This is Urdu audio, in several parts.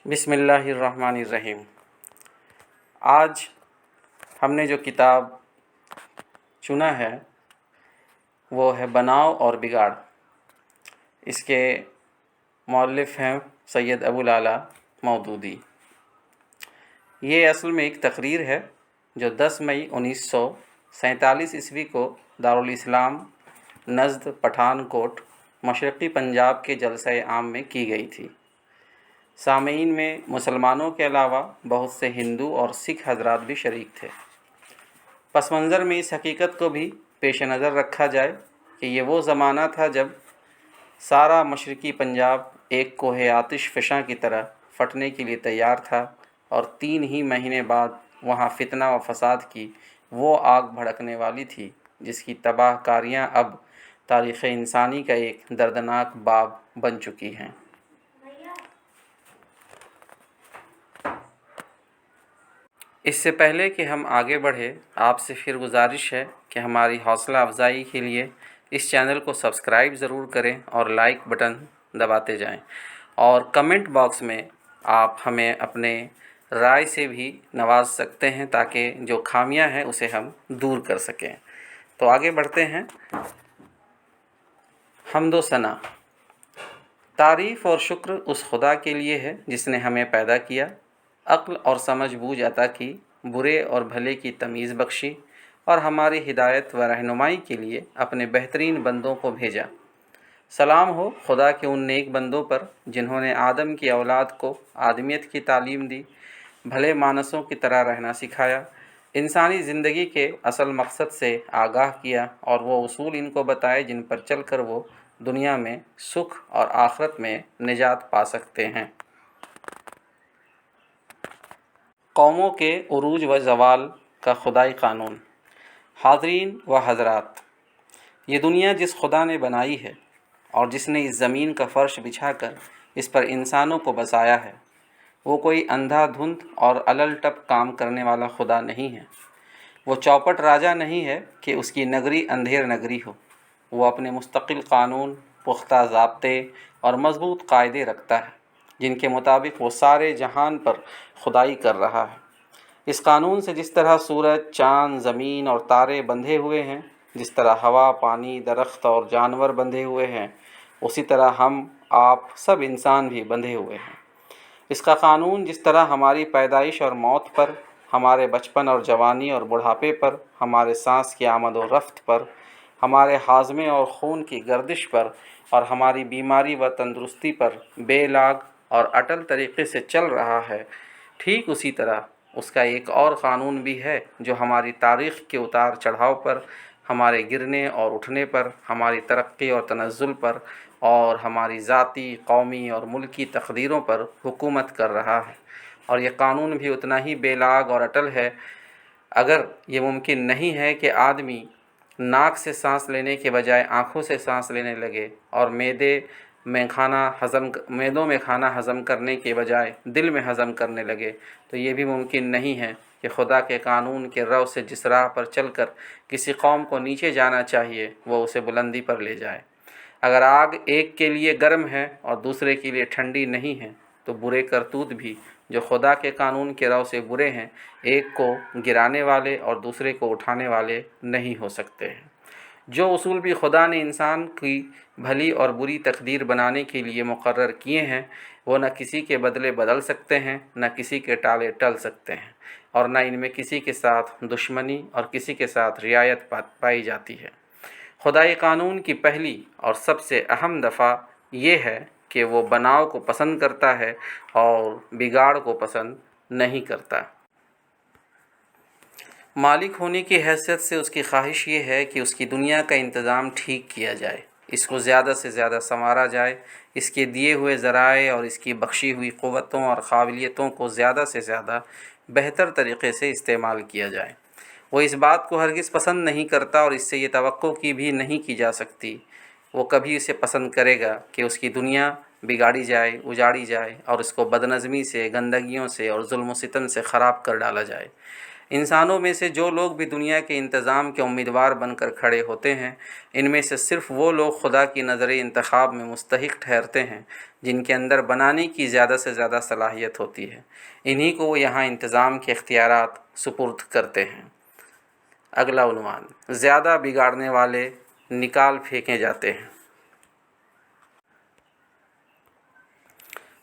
بسم اللہ الرحمن الرحیم۔ آج ہم نے جو کتاب چنا ہے وہ ہے بناؤ اور بگاڑ۔ اس کے مؤلف ہیں سید ابو العلا مودودی۔ یہ اصل میں ایک تقریر ہے جو 10 مئی 1947 عیسوی کو دارالاسلام نزد پٹھان کوٹ مشرقی پنجاب کے جلسہ عام میں کی گئی تھی۔ سامعین میں مسلمانوں کے علاوہ بہت سے ہندو اور سکھ حضرات بھی شریک تھے۔ پس منظر میں اس حقیقت کو بھی پیش نظر رکھا جائے کہ یہ وہ زمانہ تھا جب سارا مشرقی پنجاب ایک کوہ آتش فشاں کی طرح پھٹنے کے لیے تیار تھا، اور 3 ہی مہینے بعد وہاں فتنہ و فساد کی وہ آگ بھڑکنے والی تھی جس کی تباہ کاریاں اب تاریخ انسانی کا ایک دردناک باب بن چکی ہیں۔ اس سے پہلے کہ ہم آگے بڑھیں، آپ سے پھر گزارش ہے کہ ہماری حوصلہ افزائی کے لیے اس چینل کو سبسکرائب ضرور کریں اور لائک بٹن دباتے جائیں، اور کمنٹ باکس میں آپ ہمیں اپنے رائے سے بھی نواز سکتے ہیں تاکہ جو خامیاں ہیں اسے ہم دور کر سکیں۔ تو آگے بڑھتے ہیں۔ حمد و ثنا۔ تعریف اور شکر اس خدا کے لیے ہے جس نے ہمیں پیدا کیا، عقل اور سمجھ بوجھ عطا کی، برے اور بھلے کی تمیز بخشی، اور ہماری ہدایت و رہنمائی کے لیے اپنے بہترین بندوں کو بھیجا۔ سلام ہو خدا کے ان نیک بندوں پر جنہوں نے آدم کی اولاد کو آدمیت کی تعلیم دی، بھلے مانسوں کی طرح رہنا سکھایا، انسانی زندگی کے اصل مقصد سے آگاہ کیا، اور وہ اصول ان کو بتائے جن پر چل کر وہ دنیا میں سکھ اور آخرت میں نجات پا سکتے ہیں۔ قوموں کے عروج و زوال کا خدائی قانون۔ حاضرین و حضرات، یہ دنیا جس خدا نے بنائی ہے اور جس نے اس زمین کا فرش بچھا کر اس پر انسانوں کو بسایا ہے، وہ کوئی اندھا دھند اور الل ٹپ کام کرنے والا خدا نہیں ہے۔ وہ چوپٹ راجا نہیں ہے کہ اس کی نگری اندھیر نگری ہو۔ وہ اپنے مستقل قانون، پختہ ضابطے اور مضبوط قاعدے رکھتا ہے جن کے مطابق وہ سارے جہان پر خدائی کر رہا ہے۔ اس قانون سے جس طرح سورج، چاند، زمین اور تارے بندھے ہوئے ہیں، جس طرح ہوا، پانی، درخت اور جانور بندھے ہوئے ہیں، اسی طرح ہم، آپ سب انسان بھی بندھے ہوئے ہیں۔ اس کا قانون جس طرح ہماری پیدائش اور موت پر، ہمارے بچپن اور جوانی اور بڑھاپے پر، ہمارے سانس کی آمد و رفت پر، ہمارے ہاضمے اور خون کی گردش پر، اور ہماری بیماری و تندرستی پر بے لاگ اور اٹل طریقے سے چل رہا ہے، ٹھیک اسی طرح اس کا ایک اور قانون بھی ہے جو ہماری تاریخ کے اتار چڑھاؤ پر، ہمارے گرنے اور اٹھنے پر، ہماری ترقی اور تنزل پر، اور ہماری ذاتی، قومی اور ملکی تقدیروں پر حکومت کر رہا ہے۔ اور یہ قانون بھی اتنا ہی بے لاگ اور اٹل ہے۔ اگر یہ ممکن نہیں ہے کہ آدمی ناک سے سانس لینے کے بجائے آنکھوں سے سانس لینے لگے، اور میدوں میں کھانا ہضم کرنے کے بجائے دل میں ہضم کرنے لگے، تو یہ بھی ممکن نہیں ہے کہ خدا کے قانون کے رو سے جس راہ پر چل کر کسی قوم کو نیچے جانا چاہیے وہ اسے بلندی پر لے جائے۔ اگر آگ ایک کے لیے گرم ہے اور دوسرے کے لیے ٹھنڈی نہیں ہے، تو برے کرتوت بھی جو خدا کے قانون کے رو سے برے ہیں، ایک کو گرانے والے اور دوسرے کو اٹھانے والے نہیں ہو سکتے ہیں۔ جو اصول بھی خدا نے انسان کی بھلی اور بری تقدیر بنانے کے لیے مقرر کیے ہیں، وہ نہ کسی کے بدلے بدل سکتے ہیں، نہ کسی کے ٹالے ٹل سکتے ہیں، اور نہ ان میں کسی کے ساتھ دشمنی اور کسی کے ساتھ رعایت پائی جاتی ہے۔ خدائی قانون کی پہلی اور سب سے اہم دفعہ یہ ہے کہ وہ بناؤ کو پسند کرتا ہے اور بگاڑ کو پسند نہیں کرتا۔ مالک ہونے کی حیثیت سے اس کی خواہش یہ ہے کہ اس کی دنیا کا انتظام ٹھیک کیا جائے، اس کو زیادہ سے زیادہ سنوارا جائے، اس کے دیے ہوئے ذرائع اور اس کی بخشی ہوئی قوتوں اور قابلیتوں کو زیادہ سے زیادہ بہتر طریقے سے استعمال کیا جائے۔ وہ اس بات کو ہرگز پسند نہیں کرتا، اور اس سے یہ توقع کی بھی نہیں کی جا سکتی وہ کبھی اسے پسند کرے گا کہ اس کی دنیا بگاڑی جائے، اجاڑی جائے، اور اس کو بدنظمی سے، گندگیوں سے اور ظلم و ستم سے خراب کر ڈالا جائے۔ انسانوں میں سے جو لوگ بھی دنیا کے انتظام کے امیدوار بن کر کھڑے ہوتے ہیں، ان میں سے صرف وہ لوگ خدا کی نظر انتخاب میں مستحق ٹھہرتے ہیں جن کے اندر بنانے کی زیادہ سے زیادہ صلاحیت ہوتی ہے۔ انہی کو وہ یہاں انتظام کے اختیارات سپرد کرتے ہیں۔ اگلا عنوان، زیادہ بگاڑنے والے نکال پھینکے جاتے ہیں۔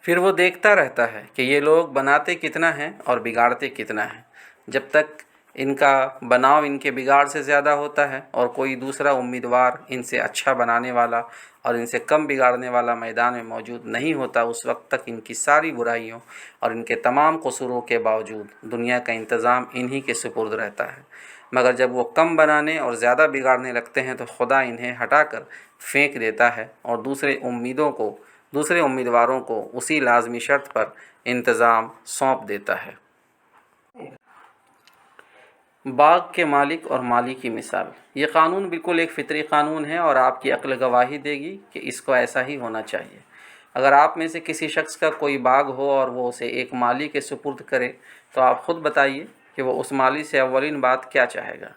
پھر وہ دیکھتا رہتا ہے کہ یہ لوگ بناتے کتنا ہیں اور بگاڑتے کتنا ہیں۔ جب تک ان کا بناؤ ان کے بگاڑ سے زیادہ ہوتا ہے اور کوئی دوسرا امیدوار ان سے اچھا بنانے والا اور ان سے کم بگاڑنے والا میدان میں موجود نہیں ہوتا، اس وقت تک ان کی ساری برائیوں اور ان کے تمام قصوروں کے باوجود دنیا کا انتظام انہی کے سپرد رہتا ہے۔ مگر جب وہ کم بنانے اور زیادہ بگاڑنے لگتے ہیں تو خدا انہیں ہٹا کر پھینک دیتا ہے اور دوسرے امیدواروں کو اسی لازمی شرط پر انتظام سونپ دیتا ہے۔ باغ کے مالک اور مالی کی مثال۔ یہ قانون بالکل ایک فطری قانون ہے اور آپ کی عقل گواہی دے گی کہ اس کو ایسا ہی ہونا چاہیے۔ اگر آپ میں سے کسی شخص کا کوئی باغ ہو اور وہ اسے ایک مالی کے سپرد کرے تو آپ خود بتائیے کہ وہ اس مالی سے اولین بات کیا چاہے گا۔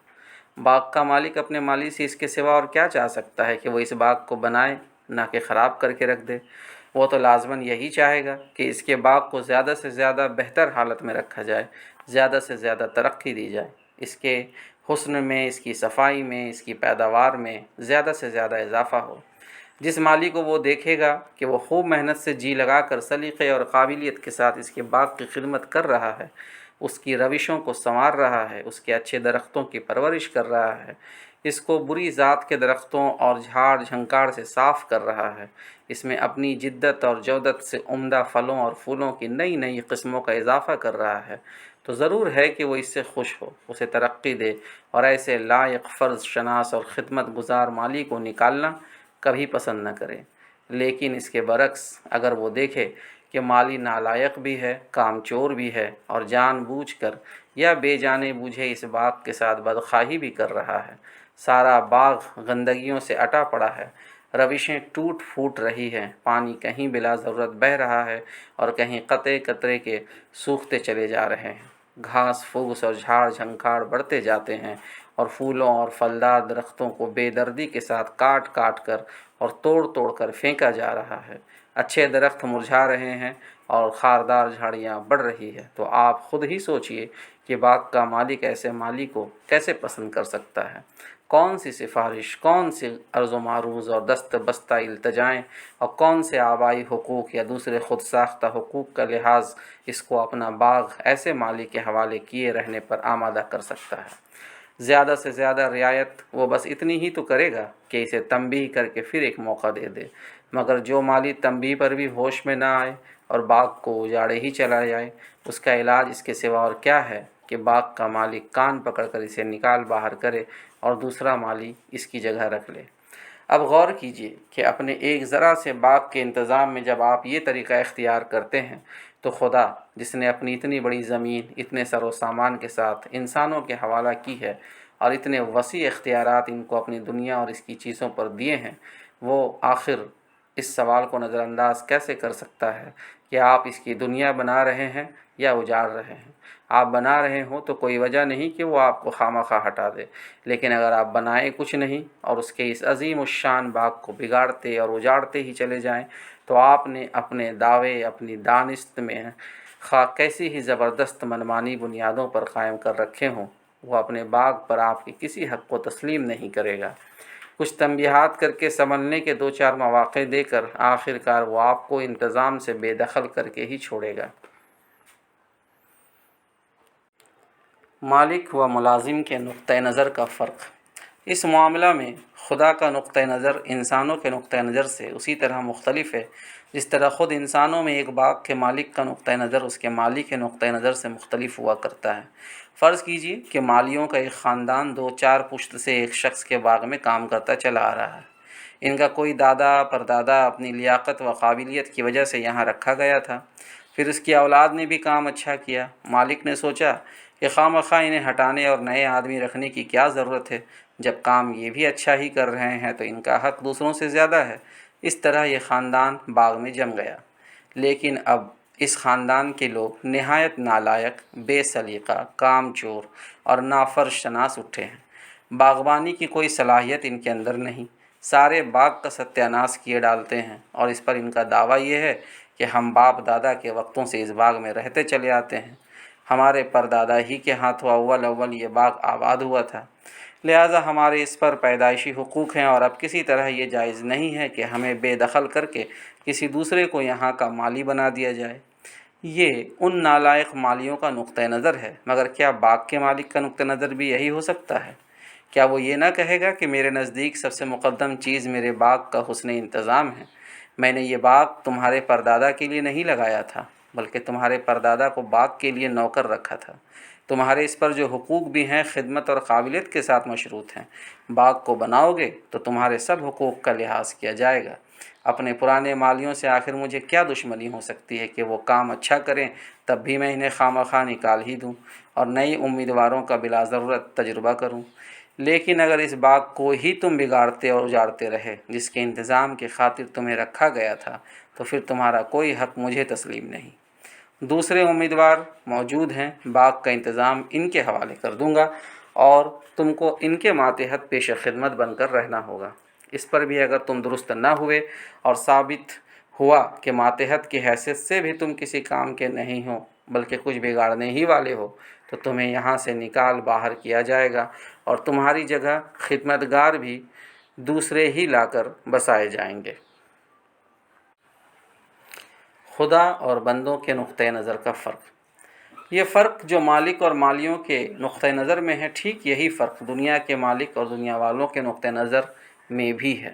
باغ کا مالک اپنے مالی سے اس کے سوا اور کیا چاہ سکتا ہے کہ وہ اس باغ کو بنائے، نہ کہ خراب کر کے رکھ دے۔ وہ تو لازماً یہی چاہے گا کہ اس کے باغ کو زیادہ سے زیادہ بہتر حالت میں رکھا جائے، زیادہ سے زیادہ ترقی دی جائے، اس کے حسن میں، اس کی صفائی میں، اس کی پیداوار میں زیادہ سے زیادہ اضافہ ہو۔ جس مالی کو وہ دیکھے گا کہ وہ خوب محنت سے جی لگا کر سلیقے اور قابلیت کے ساتھ اس کے باغ کی خدمت کر رہا ہے، اس کی روشوں کو سنوار رہا ہے، اس کے اچھے درختوں کی پرورش کر رہا ہے، اس کو بری ذات کے درختوں اور جھاڑ جھنکاڑ سے صاف کر رہا ہے، اس میں اپنی جدت اور جودت سے عمدہ پھلوں اور پھولوں کی نئی نئی قسموں کا اضافہ کر رہا ہے، تو ضرور ہے کہ وہ اس سے خوش ہو، اسے ترقی دے اور ایسے لائق، فرض شناس اور خدمت گزار مالی کو نکالنا کبھی پسند نہ کرے۔ لیکن اس کے برعکس اگر وہ دیکھے کہ مالی نالائق بھی ہے، کام چور بھی ہے اور جان بوجھ کر یا بے جانے بوجھے اس باغ کے ساتھ بدخواہی بھی کر رہا ہے، سارا باغ گندگیوں سے اٹا پڑا ہے، روشیں ٹوٹ پھوٹ رہی ہیں، پانی کہیں بلا ضرورت بہہ رہا ہے اور کہیں قطرے قطرے کے سوکھتے چلے جا رہے ہیں، گھاس پھوس اور جھاڑ جھنکاڑ بڑھتے جاتے ہیں اور پھولوں اور پھلدار درختوں کو بے دردی کے ساتھ کاٹ کاٹ کر اور توڑ توڑ کر پھینکا جا رہا ہے، اچھے درخت مرجھا رہے ہیں اور خاردار جھاڑیاں بڑھ رہی ہے، تو آپ خود ہی سوچئے کہ باغ کا مالک ایسے مالی کو کیسے پسند کر سکتا ہے۔ کون سی سفارش، کون سی عرض و معروض اور دست بستہ التجائیں اور کون سے آبائی حقوق یا دوسرے خود ساختہ حقوق کا لحاظ اس کو اپنا باغ ایسے مالی کے حوالے کیے رہنے پر آمادہ کر سکتا ہے۔ زیادہ سے زیادہ رعایت وہ بس اتنی ہی تو کرے گا کہ اسے تنبیہ کر کے پھر ایک موقع دے دے، مگر جو مالی تنبیہ پر بھی ہوش میں نہ آئے اور باغ کو اجاڑے ہی چلا جائے، اس کا علاج اس کے سوا اور کیا ہے کہ باغ کا مالک کان پکڑ کر اسے نکال باہر کرے اور دوسرا مالی اس کی جگہ رکھ لے۔ اب غور کیجئے کہ اپنے ایک ذرا سے باغ کے انتظام میں جب آپ یہ طریقہ اختیار کرتے ہیں تو خدا، جس نے اپنی اتنی بڑی زمین اتنے سر و سامان کے ساتھ انسانوں کے حوالہ کی ہے اور اتنے وسیع اختیارات ان کو اپنی دنیا اور اس کی چیزوں پر دیے ہیں، وہ آخر اس سوال کو نظر انداز کیسے کر سکتا ہے کہ آپ اس کی دنیا بنا رہے ہیں یا اجاڑ رہے ہیں؟ آپ بنا رہے ہوں تو کوئی وجہ نہیں کہ وہ آپ کو خواہ ہٹا دے، لیکن اگر آپ بنائے کچھ نہیں اور اس کے اس عظیم الشان باغ کو بگاڑتے اور اجاڑتے ہی چلے جائیں تو آپ نے اپنے دعوے اپنی دانست میں خواہ کیسی ہی زبردست منمانی بنیادوں پر قائم کر رکھے ہوں، وہ اپنے باغ پر آپ کے کسی حق کو تسلیم نہیں کرے گا۔ کچھ تنبیہات کر کے سنبھلنے کے دو چار مواقع دے کر آخر کار وہ آپ کو انتظام سے بے دخل کر کے ہی چھوڑے گا۔ مالک و ملازم کے نقطہ نظر کا فرق۔ اس معاملہ میں خدا کا نقطہ نظر انسانوں کے نقطہ نظر سے اسی طرح مختلف ہے جس طرح خود انسانوں میں ایک باغ کے مالک کا نقطہ نظر اس کے مالی کے نقطہ نظر سے مختلف ہوا کرتا ہے۔ فرض کیجئے کہ مالیوں کا ایک خاندان دو چار پشت سے ایک شخص کے باغ میں کام کرتا چلا آ رہا ہے۔ ان کا کوئی دادا پردادا اپنی لیاقت و قابلیت کی وجہ سے یہاں رکھا گیا تھا، پھر اس کی اولاد نے بھی کام اچھا کیا۔ مالک نے سوچا کہ خواہ مخواہ انہیں ہٹانے اور نئے آدمی رکھنے کی کیا ضرورت ہے، جب کام یہ بھی اچھا ہی کر رہے ہیں تو ان کا حق دوسروں سے زیادہ ہے۔ اس طرح یہ خاندان باغ میں جم گیا، لیکن اب اس خاندان کے لوگ نہایت نالائق، بے سلیقہ، کام چور اور نافرش شناس اٹھے ہیں۔ باغبانی کی کوئی صلاحیت ان کے اندر نہیں، سارے باغ کا ستیاناش کیے ڈالتے ہیں، اور اس پر ان کا دعویٰ یہ ہے کہ ہم باپ دادا کے وقتوں سے اس باغ میں رہتے چلے آتے ہیں، ہمارے پردادا ہی کے ہاتھوں اول یہ باغ آباد ہوا تھا، لہٰذا ہمارے اس پر پیدائشی حقوق ہیں، اور اب کسی طرح یہ جائز نہیں ہے کہ ہمیں بے دخل کر کے کسی دوسرے کو یہاں کا مالی بنا دیا جائے۔ یہ ان نالائق مالیوں کا نقطہ نظر ہے، مگر کیا باغ کے مالک کا نقطہ نظر بھی یہی ہو سکتا ہے؟ کیا وہ یہ نہ کہے گا کہ میرے نزدیک سب سے مقدم چیز میرے باغ کا حسن انتظام ہے؟ میں نے یہ باغ تمہارے پردادا کے لیے نہیں لگایا تھا، بلکہ تمہارے پردادا کو باغ کے لیے نوکر رکھا تھا۔ تمہارے اس پر جو حقوق بھی ہیں خدمت اور قابلیت کے ساتھ مشروط ہیں۔ باغ کو بناؤ گے تو تمہارے سب حقوق کا لحاظ کیا جائے گا۔ اپنے پرانے مالیوں سے آخر مجھے کیا دشمنی ہو سکتی ہے کہ وہ کام اچھا کریں تب بھی میں انہیں خواہ نکال ہی دوں اور نئی امیدواروں کا بلا ضرورت تجربہ کروں۔ لیکن اگر اس باغ کو ہی تم بگاڑتے اور اجاڑتے رہے جس کے انتظام کی خاطر تمہیں رکھا گیا تھا، تو پھر تمہارا کوئی حق مجھے تسلیم نہیں۔ دوسرے امیدوار موجود ہیں، باغ کا انتظام ان کے حوالے کر دوں گا اور تم کو ان کے ماتحت پیش خدمت بن کر رہنا ہوگا۔ اس پر بھی اگر تم درست نہ ہوئے اور ثابت ہوا کہ ماتحت کی حیثیت سے بھی تم کسی کام کے نہیں ہو بلکہ کچھ بگاڑنے ہی والے ہو، تو تمہیں یہاں سے نکال باہر کیا جائے گا اور تمہاری جگہ خدمتگار بھی دوسرے ہی لا کر بسائے جائیں گے۔ خدا اور بندوں کے نقطۂ نظر کا فرق۔ یہ فرق جو مالک اور مالیوں کے نقطۂ نظر میں ہے، ٹھیک یہی فرق دنیا کے مالک اور دنیا والوں کے نقطۂ نظر میں بھی ہے۔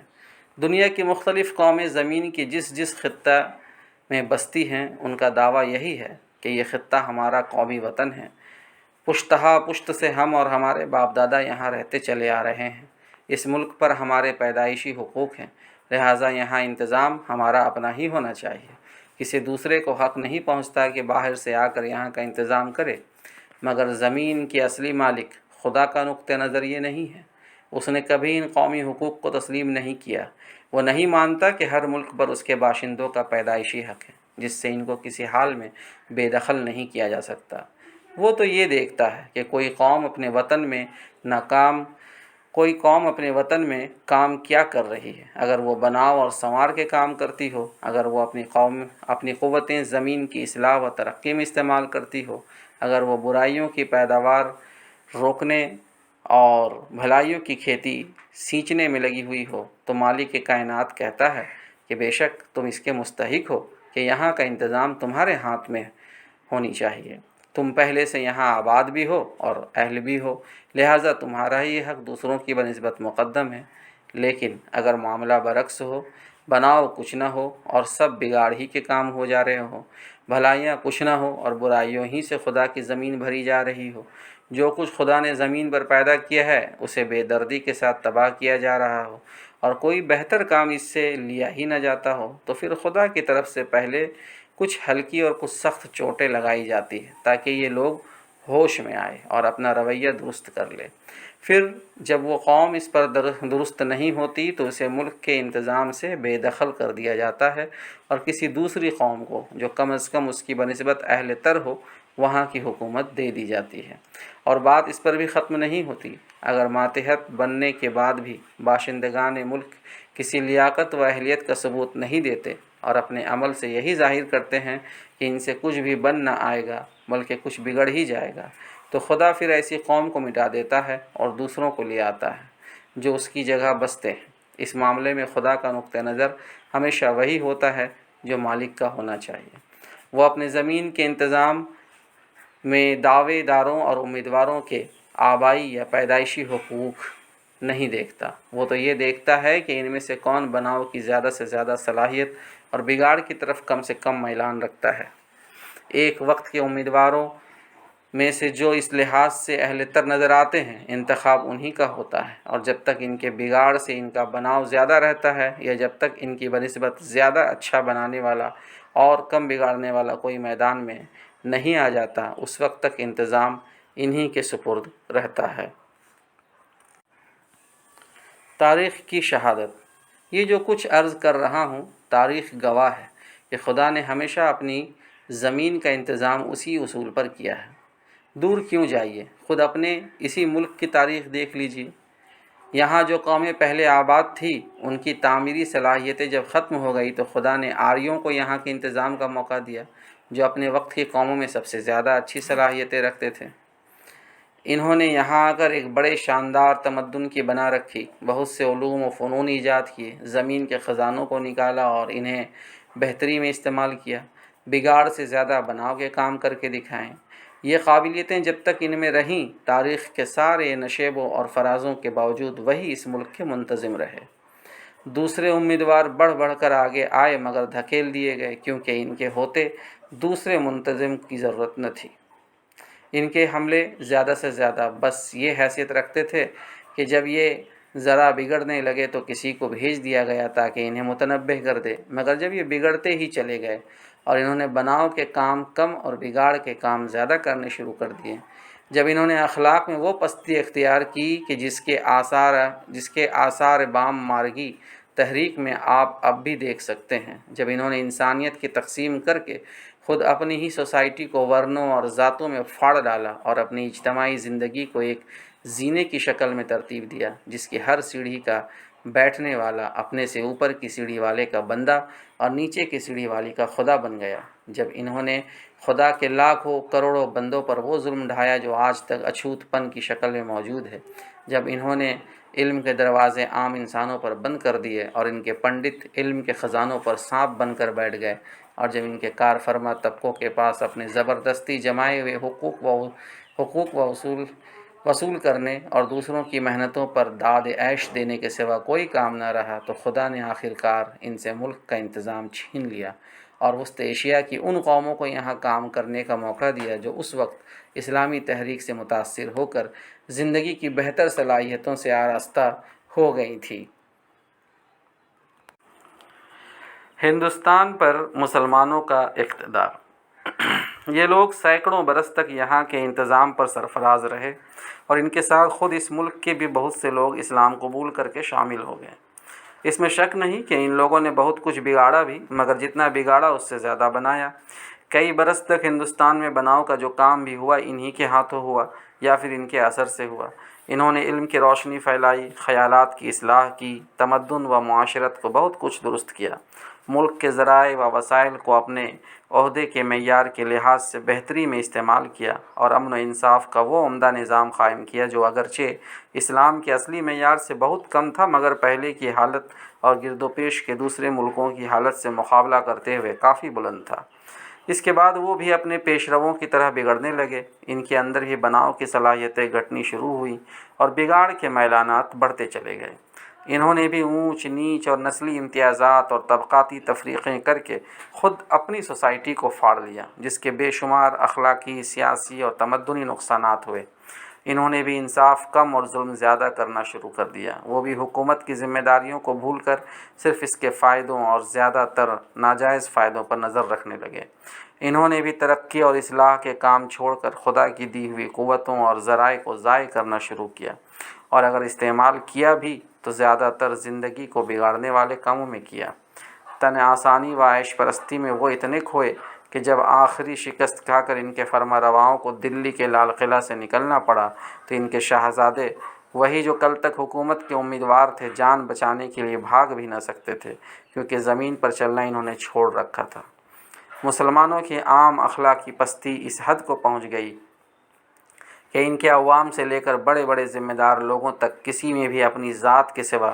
دنیا کی مختلف قومیں زمین کی جس خطہ میں بستی ہیں، ان کا دعویٰ یہی ہے کہ یہ خطہ ہمارا قومی وطن ہے، پشتہا پشت سے ہم اور ہمارے باپ دادا یہاں رہتے چلے آ رہے ہیں، اس ملک پر ہمارے پیدائشی حقوق ہیں، لہٰذا یہاں انتظام ہمارا اپنا ہی ہونا چاہیے۔ کسی دوسرے کو حق نہیں پہنچتا کہ باہر سے آ کر یہاں کا انتظام کرے۔ مگر زمین کے اصلی مالک خدا کا نقطہ نظر یہ نہیں ہے۔ اس نے کبھی ان قومی حقوق کو تسلیم نہیں کیا۔ وہ نہیں مانتا کہ ہر ملک پر اس کے باشندوں کا پیدائشی حق ہے، جس سے ان کو کسی حال میں بے دخل نہیں کیا جا سکتا۔ وہ تو یہ دیکھتا ہے کہ کوئی قوم اپنے وطن میں کام کیا کر رہی ہے۔ اگر وہ بناؤ اور سنوار کے کام کرتی ہو، اگر وہ اپنی قوتیں زمین کی اصلاح و ترقی میں استعمال کرتی ہو، اگر وہ برائیوں کی پیداوار روکنے اور بھلائیوں کی کھیتی سینچنے میں لگی ہوئی ہو، تو مالک کائنات کہتا ہے کہ بے شک تم اس کے مستحق ہو کہ یہاں کا انتظام تمہارے ہاتھ میں ہونی چاہیے۔ تم پہلے سے یہاں آباد بھی ہو اور اہل بھی ہو، لہٰذا تمہارا ہی یہ حق دوسروں کی بنسبت مقدم ہے۔ لیکن اگر معاملہ برعکس ہو، بناؤ کچھ نہ ہو اور سب بگاڑ ہی کے کام ہو جا رہے ہوں، بھلائیاں کچھ نہ ہو اور برائیوں ہی سے خدا کی زمین بھری جا رہی ہو، جو کچھ خدا نے زمین پر پیدا کیا ہے اسے بے دردی کے ساتھ تباہ کیا جا رہا ہو، اور کوئی بہتر کام اس سے لیا ہی نہ جاتا ہو، تو پھر خدا کی طرف سے پہلے کچھ ہلکی اور کچھ سخت چوٹیں لگائی جاتی ہیں تاکہ یہ لوگ ہوش میں آئے اور اپنا رویہ درست کر لے۔ پھر جب وہ قوم اس پر درست نہیں ہوتی تو اسے ملک کے انتظام سے بے دخل کر دیا جاتا ہے اور کسی دوسری قوم کو جو کم از کم اس کی بنسبت اہل تر ہو وہاں کی حکومت دے دی جاتی ہے۔ اور بات اس پر بھی ختم نہیں ہوتی۔ اگر ماتحت بننے کے بعد بھی باشندگان ملک کسی لیاقت و اہلیت کا ثبوت نہیں دیتے اور اپنے عمل سے یہی ظاہر کرتے ہیں کہ ان سے کچھ بھی بن نہ آئے گا بلکہ کچھ بگڑ ہی جائے گا، تو خدا پھر ایسی قوم کو مٹا دیتا ہے اور دوسروں کو لے آتا ہے جو اس کی جگہ بستے ہیں۔ اس معاملے میں خدا کا نقطہ نظر ہمیشہ وہی ہوتا ہے جو مالک کا ہونا چاہیے۔ وہ اپنے زمین کے انتظام میں دعوے داروں اور امیدواروں کے آبائی یا پیدائشی حقوق نہیں دیکھتا۔ وہ تو یہ دیکھتا ہے کہ ان میں سے کون بناؤ کی زیادہ سے زیادہ صلاحیت اور بگاڑ کی طرف کم سے کم میلان رکھتا ہے۔ ایک وقت کے امیدواروں میں سے جو اس لحاظ سے اہل تر نظر آتے ہیں، انتخاب انہی کا ہوتا ہے، اور جب تک ان کے بگاڑ سے ان کا بناؤ زیادہ رہتا ہے یا جب تک ان کی بنسبت زیادہ اچھا بنانے والا اور کم بگاڑنے والا کوئی میدان میں نہیں آ جاتا، اس وقت تک انتظام انہی کے سپرد رہتا ہے۔ تاریخ کی شہادت۔ یہ جو کچھ عرض کر رہا ہوں، تاریخ گواہ ہے کہ خدا نے ہمیشہ اپنی زمین کا انتظام اسی اصول پر کیا ہے۔ دور کیوں جائیے، خود اپنے اسی ملک کی تاریخ دیکھ لیجیے۔ یہاں جو قومیں پہلے آباد تھی ان کی تعمیری صلاحیتیں جب ختم ہو گئی تو خدا نے آریوں کو یہاں کے انتظام کا موقع دیا، جو اپنے وقت کی قوموں میں سب سے زیادہ اچھی صلاحیتیں رکھتے تھے۔ انہوں نے یہاں آ کر ایک بڑے شاندار تمدن کی بنا رکھی، بہت سے علوم و فنون ایجاد کیے، زمین کے خزانوں کو نکالا اور انہیں بہتری میں استعمال کیا، بگاڑ سے زیادہ بناؤ کے کام کر کے دکھائیں۔ یہ قابلیتیں جب تک ان میں رہیں، تاریخ کے سارے نشیبوں اور فرازوں کے باوجود وہی اس ملک کے منتظم رہے۔ دوسرے امیدوار بڑھ بڑھ کر آگے آئے مگر دھکیل دیے گئے، کیونکہ ان کے ہوتے دوسرے منتظم کی ضرورت نہ تھی۔ ان کے حملے زیادہ سے زیادہ بس یہ حیثیت رکھتے تھے کہ جب یہ ذرا بگڑنے لگے تو کسی کو بھیج دیا گیا تاکہ انہیں متنبہ کر دے، مگر جب یہ بگڑتے ہی چلے گئے اور انہوں نے بناؤ کے کام کم اور بگاڑ کے کام زیادہ کرنے شروع کر دیے، جب انہوں نے اخلاق میں وہ پستی اختیار کی کہ جس کے آثار بام مارگی تحریک میں آپ اب بھی دیکھ سکتے ہیں، جب انہوں نے انسانیت کی تقسیم کر کے خود اپنی ہی سوسائٹی کو ورنوں اور ذاتوں میں پھاڑ ڈالا اور اپنی اجتماعی زندگی کو ایک زینے کی شکل میں ترتیب دیا جس کی ہر سیڑھی کا بیٹھنے والا اپنے سے اوپر کی سیڑھی والے کا بندہ اور نیچے کی سیڑھی والی کا خدا بن گیا، جب انہوں نے خدا کے لاکھوں کروڑوں بندوں پر وہ ظلم ڈھایا جو آج تک اچھوت پن کی شکل میں موجود ہے، جب انہوں نے علم کے دروازے عام انسانوں پر بند کر دیے اور ان کے پنڈت علم کے خزانوں پر سانپ بن کر بیٹھ گئے، اور جب ان کے کار فرما طبقوں کے پاس اپنے زبردستی جمائے ہوئے حقوق وصول کرنے اور دوسروں کی محنتوں پر داد عیش دینے کے سوا کوئی کام نہ رہا، تو خدا نے آخر کار ان سے ملک کا انتظام چھین لیا اور وسط ایشیا کی ان قوموں کو یہاں کام کرنے کا موقع دیا جو اس وقت اسلامی تحریک سے متاثر ہو کر زندگی کی بہتر صلاحیتوں سے آراستہ ہو گئی تھی۔ ہندوستان پر مسلمانوں کا اقتدار۔ یہ لوگ سینکڑوں برس تک یہاں کے انتظام پر سرفراز رہے اور ان کے ساتھ خود اس ملک کے بھی بہت سے لوگ اسلام قبول کر کے شامل ہو گئے۔ اس میں شک نہیں کہ ان لوگوں نے بہت کچھ بگاڑا بھی، مگر جتنا بگاڑا اس سے زیادہ بنایا۔ کئی برس تک ہندوستان میں بناؤ کا جو کام بھی ہوا انہی کے ہاتھوں ہوا یا پھر ان کے اثر سے ہوا۔ انہوں نے علم کی روشنی پھیلائی، خیالات کی اصلاح کی، تمدن و معاشرت کو بہت کچھ درست کیا، ملک کے ذرائع و وسائل کو اپنے عہدے کے معیار کے لحاظ سے بہتری میں استعمال کیا اور امن و انصاف کا وہ عمدہ نظام قائم کیا جو اگرچہ اسلام کے اصلی معیار سے بہت کم تھا مگر پہلے کی حالت اور گرد و پیش کے دوسرے ملکوں کی حالت سے مقابلہ کرتے ہوئے کافی بلند تھا۔ اس کے بعد وہ بھی اپنے پیش رووں کی طرح بگڑنے لگے، ان کے اندر بھی بناؤ کی صلاحیتیں گھٹنی شروع ہوئیں اور بگاڑ کے میلانات بڑھتے چلے گئے۔ انہوں نے بھی اونچ نیچ اور نسلی امتیازات اور طبقاتی تفریقیں کر کے خود اپنی سوسائٹی کو پھاڑ لیا، جس کے بے شمار اخلاقی، سیاسی اور تمدنی نقصانات ہوئے۔ انہوں نے بھی انصاف کم اور ظلم زیادہ کرنا شروع کر دیا۔ وہ بھی حکومت کی ذمہ داریوں کو بھول کر صرف اس کے فائدوں اور زیادہ تر ناجائز فائدوں پر نظر رکھنے لگے۔ انہوں نے بھی ترقی اور اصلاح کے کام چھوڑ کر خدا کی دی ہوئی قوتوں اور ذرائع کو ضائع کرنا شروع کیا، اور اگر استعمال کیا بھی تو زیادہ تر زندگی کو بگاڑنے والے کاموں میں کیا۔ تن آسانی و عیش پرستی میں وہ اتنے کھوئے کہ جب آخری شکست کھا کر ان کے فرما رواؤں کو دلی کے لال قلعہ سے نکلنا پڑا تو ان کے شاہزادے، وہی جو کل تک حکومت کے امیدوار تھے، جان بچانے کے لیے بھاگ بھی نہ سکتے تھے کیونکہ زمین پر چلنا انہوں نے چھوڑ رکھا تھا۔ مسلمانوں کی عام اخلاقی پستی اس حد کو پہنچ گئی کہ ان کے عوام سے لے کر بڑے بڑے ذمہ دار لوگوں تک کسی میں بھی اپنی ذات کے سوا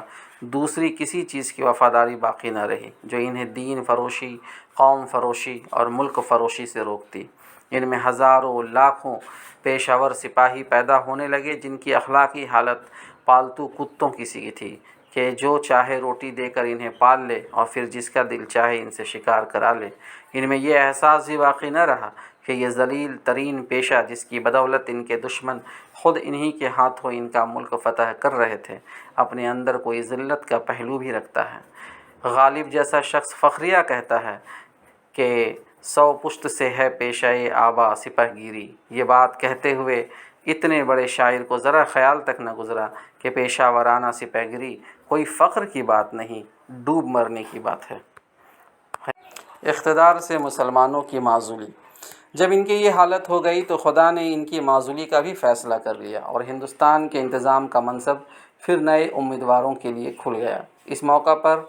دوسری کسی چیز کی وفاداری باقی نہ رہی جو انہیں دین فروشی، قوم فروشی اور ملک فروشی سے روکتی۔ ان میں ہزاروں لاکھوں پیشہ ور سپاہی پیدا ہونے لگے جن کی اخلاقی حالت پالتو کتوں کی سی تھی کہ جو چاہے روٹی دے کر انہیں پال لے اور پھر جس کا دل چاہے ان سے شکار کرا لے۔ ان میں یہ احساس بھی باقی نہ رہا کہ یہ ذلیل ترین پیشہ جس کی بدولت ان کے دشمن خود انہی کے ہاتھوں ان کا ملک فتح کر رہے تھے، اپنے اندر کوئی ذلت کا پہلو بھی رکھتا ہے۔ غالب جیسا شخص فخریہ کہتا ہے کہ 100 پشت سے ہے پیشہ آبا سپہ گیری۔ یہ بات کہتے ہوئے اتنے بڑے شاعر کو ذرا خیال تک نہ گزرا کہ پیشہ ورانہ سپہ گیری کوئی فخر کی بات نہیں، ڈوب مرنے کی بات ہے۔ اقتدار سے مسلمانوں کی معزولی۔ جب ان کی یہ حالت ہو گئی تو خدا نے ان کی معزولی کا بھی فیصلہ کر لیا اور ہندوستان کے انتظام کا منصب پھر نئے امیدواروں کے لیے کھل گیا۔ اس موقع پر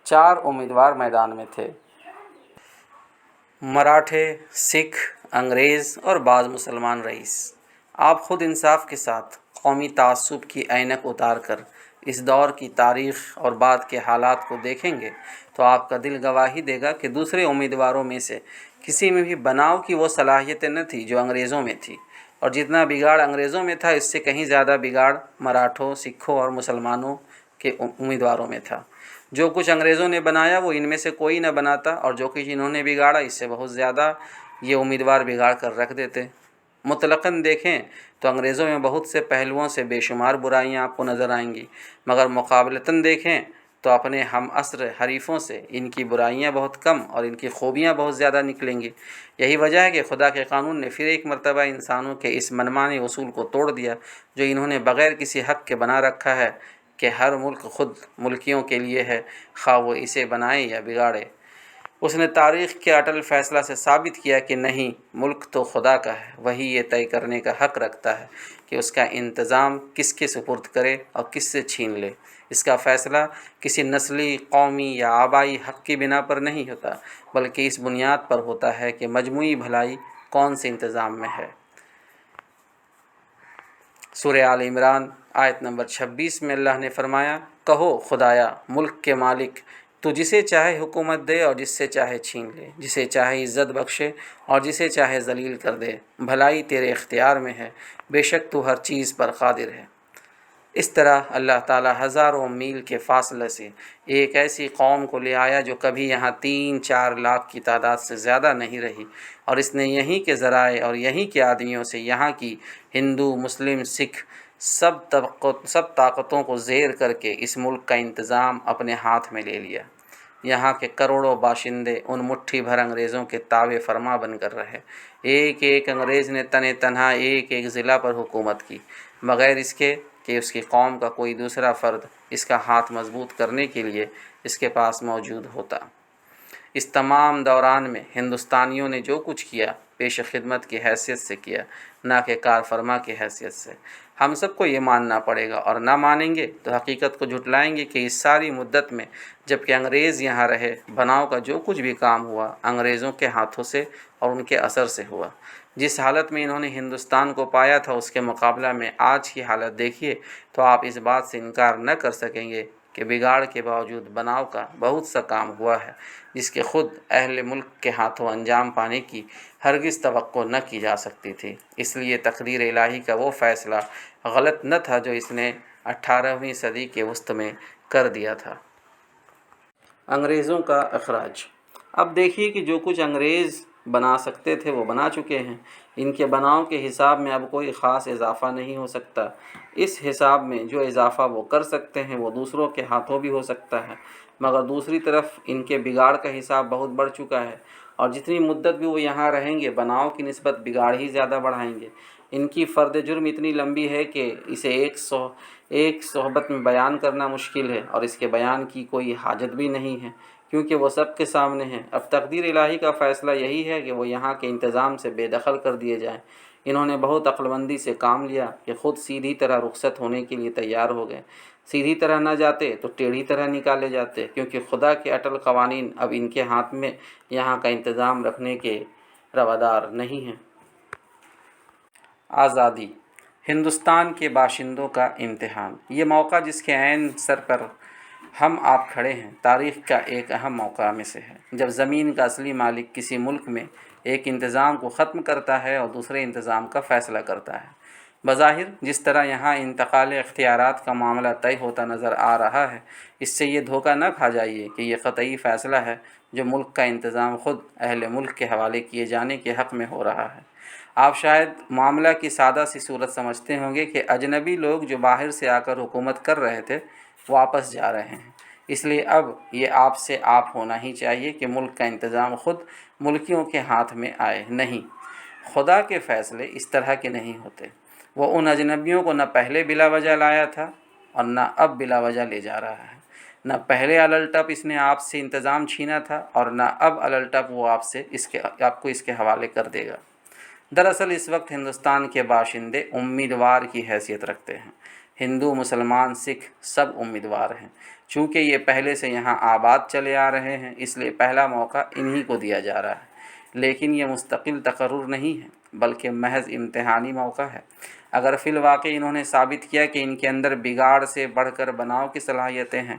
4 امیدوار میدان میں تھے: مراٹھے، سکھ، انگریز اور بعض مسلمان رئیس۔ آپ خود انصاف کے ساتھ قومی تعصب کی عینک اتار کر اس دور کی تاریخ اور بعد کے حالات کو دیکھیں گے تو آپ کا دل گواہی دے گا کہ دوسرے امیدواروں میں سے کسی میں بھی بناؤ کی وہ صلاحیتیں نہ تھی جو انگریزوں میں تھی، اور جتنا بگاڑ انگریزوں میں تھا اس سے کہیں زیادہ بگاڑ مراٹھوں، سکھوں اور مسلمانوں کے امیدواروں میں تھا۔ جو کچھ انگریزوں نے بنایا وہ ان میں سے کوئی نہ بناتا، اور جو کچھ انہوں نے بگاڑا اس سے بہت زیادہ یہ امیدوار بگاڑ کر رکھ دیتے۔ مطلقاً دیکھیں تو انگریزوں میں بہت سے پہلوؤں سے بے شمار برائیاں آپ کو نظر آئیں گی، مگر مقابلتاً دیکھیں تو اپنے ہم عصر حریفوں سے ان کی برائیاں بہت کم اور ان کی خوبیاں بہت زیادہ نکلیں گی۔ یہی وجہ ہے کہ خدا کے قانون نے پھر ایک مرتبہ انسانوں کے اس منمانی اصول کو توڑ دیا جو انہوں نے بغیر کسی حق کے بنا رکھا ہے کہ ہر ملک خود ملکیوں کے لیے ہے، خواہ وہ اسے بنائے یا بگاڑے۔ اس نے تاریخ کے اٹل فیصلہ سے ثابت کیا کہ نہیں، ملک تو خدا کا ہے، وہی یہ طے کرنے کا حق رکھتا ہے کہ اس کا انتظام کس کے سپرد کرے اور کس سے چھین لے۔ اس کا فیصلہ کسی نسلی، قومی یا آبائی حق کی بنا پر نہیں ہوتا، بلکہ اس بنیاد پر ہوتا ہے کہ مجموعی بھلائی کون سے انتظام میں ہے۔ سورہ آل عمران آیت نمبر 26 میں اللہ نے فرمایا، کہو خدایا ملک کے مالک، تو جسے چاہے حکومت دے اور جس سے چاہے چھین لے، جسے چاہے عزت بخشے اور جسے چاہے ذلیل کر دے، بھلائی تیرے اختیار میں ہے، بے شک تو ہر چیز پر قادر ہے۔ اس طرح اللہ تعالیٰ ہزاروں میل کے فاصلے سے ایک ایسی قوم کو لے آیا جو کبھی یہاں 3-4 لاکھ کی تعداد سے زیادہ نہیں رہی، اور اس نے یہیں کے ذرائع اور یہیں کے آدمیوں سے یہاں کی ہندو، مسلم، سکھ سب طاقتوں کو زیر کر کے اس ملک کا انتظام اپنے ہاتھ میں لے لیا۔ یہاں کے کروڑوں باشندے ان مٹھی بھر انگریزوں کے تابع فرما بن کر رہے۔ ایک ایک انگریز نے تنہا ایک ایک ضلع پر حکومت کی، بغیر اس کے کہ اس کی قوم کا کوئی دوسرا فرد اس کا ہاتھ مضبوط کرنے کے لیے اس کے پاس موجود ہوتا۔ اس تمام دوران میں ہندوستانیوں نے جو کچھ کیا پیش خدمت کی حیثیت سے کیا، نہ کہ کار فرما کی حیثیت سے۔ ہم سب کو یہ ماننا پڑے گا، اور نہ مانیں گے تو حقیقت کو جھٹلائیں گے کہ اس ساری مدت میں جب کہ انگریز یہاں رہے، بناؤ کا جو کچھ بھی کام ہوا انگریزوں کے ہاتھوں سے اور ان کے اثر سے ہوا۔ جس حالت میں انہوں نے ہندوستان کو پایا تھا اس کے مقابلہ میں آج کی حالت دیکھیے تو آپ اس بات سے انکار نہ کر سکیں گے کہ بگاڑ کے باوجود بناؤ کا بہت سا کام ہوا ہے جس کے خود اہل ملک کے ہاتھوں انجام پانے کی ہرگز توقع نہ کی جا سکتی تھی۔ اس لیے تقدیر الہی کا وہ فیصلہ غلط نہ تھا جو اس نے 18ویں صدی کے وسط میں کر دیا تھا۔ انگریزوں کا اخراج۔ اب دیکھیے کہ جو کچھ انگریز بنا سکتے تھے وہ بنا چکے ہیں۔ ان کے بناؤ کے حساب میں اب کوئی خاص اضافہ نہیں ہو سکتا۔ اس حساب میں جو اضافہ وہ کر سکتے ہیں وہ دوسروں کے ہاتھوں بھی ہو سکتا ہے، مگر دوسری طرف ان کے بگاڑ کا حساب بہت بڑھ چکا ہے، اور جتنی مدت بھی وہ یہاں رہیں گے بناؤ کی نسبت بگاڑ ہی زیادہ بڑھائیں گے۔ ان کی فرد جرم اتنی لمبی ہے کہ اسے ایک صحبت میں بیان کرنا مشکل ہے، اور اس کے بیان کی کوئی حاجت بھی نہیں ہے کیونکہ وہ سب کے سامنے ہیں۔ اب تقدیر الہی کا فیصلہ یہی ہے کہ وہ یہاں کے انتظام سے بے دخل کر دیے جائیں۔ انہوں نے بہت عقل مندی سے کام لیا کہ خود سیدھی طرح رخصت ہونے کے لیے تیار ہو گئے۔ سیدھی طرح نہ جاتے تو ٹیڑھی طرح نکالے جاتے، کیونکہ خدا کے اٹل قوانین اب ان کے ہاتھ میں یہاں کا انتظام رکھنے کے روادار نہیں ہیں۔ آزادی، ہندوستان کے باشندوں کا امتحان۔ یہ موقع جس کے عین سر پر ہم آپ کھڑے ہیں تاریخ کا ایک اہم موقع میں سے ہے، جب زمین کا اصلی مالک کسی ملک میں ایک انتظام کو ختم کرتا ہے اور دوسرے انتظام کا فیصلہ کرتا ہے۔ بظاہر جس طرح یہاں انتقال اختیارات کا معاملہ طے ہوتا نظر آ رہا ہے، اس سے یہ دھوکہ نہ کھا جائیے کہ یہ قطعی فیصلہ ہے جو ملک کا انتظام خود اہل ملک کے حوالے کیے جانے کے حق میں ہو رہا ہے۔ آپ شاید معاملہ کی سادہ سی صورت سمجھتے ہوں گے کہ اجنبی لوگ جو باہر سے آ کر حکومت کر رہے تھے واپس جا رہے ہیں، اس لیے اب یہ آپ سے آپ ہونا ہی چاہیے کہ ملک کا انتظام خود ملکیوں کے ہاتھ میں آئے۔ نہیں، خدا کے فیصلے اس طرح کے نہیں ہوتے۔ وہ ان اجنبیوں کو نہ پہلے بلا وجہ لایا تھا اور نہ اب بلا وجہ لے جا رہا ہے۔ نہ پہلے الٹپ اس نے آپ سے انتظام چھینا تھا اور نہ اب الٹپ وہ آپ کو اس کے حوالے کر دے گا۔ دراصل اس وقت ہندوستان کے باشندے امیدوار کی حیثیت رکھتے ہیں۔ ہندو، مسلمان، سکھ سب امیدوار ہیں۔ چونکہ یہ پہلے سے یہاں آباد چلے آ رہے ہیں، اس لیے پہلا موقع انہی کو دیا جا رہا ہے۔ لیکن یہ مستقل تقرر نہیں ہے، بلکہ محض امتحانی موقع ہے۔ اگر فی الواقع انہوں نے ثابت کیا کہ ان کے اندر بگاڑ سے بڑھ کر بناؤ کی صلاحیتیں ہیں،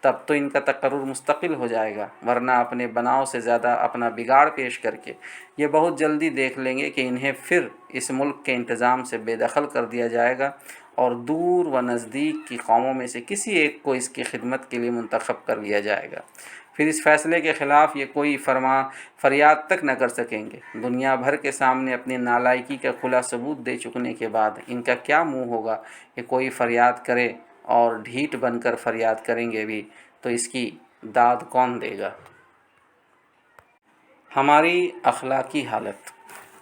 تب تو ان کا تقرر مستقل ہو جائے گا، ورنہ اپنے بناؤ سے زیادہ اپنا بگاڑ پیش کر کے یہ بہت جلدی دیکھ لیں گے کہ انہیں پھر اس ملک کے انتظام سے بے دخل کر دیا جائے گا اور دور و نزدیک کی قوموں میں سے کسی ایک کو اس کی خدمت کے لیے منتخب کر لیا جائے گا۔ پھر اس فیصلے کے خلاف یہ کوئی فریاد تک نہ کر سکیں گے۔ دنیا بھر کے سامنے اپنی نالائکی کا کھلا ثبوت دے چکنے کے بعد ان کا کیا منہ ہوگا کہ کوئی فریاد کرے، اور ڈھیٹ بن کر فریاد کریں گے بھی تو اس کی داد کون دے گا؟ ہماری اخلاقی حالت۔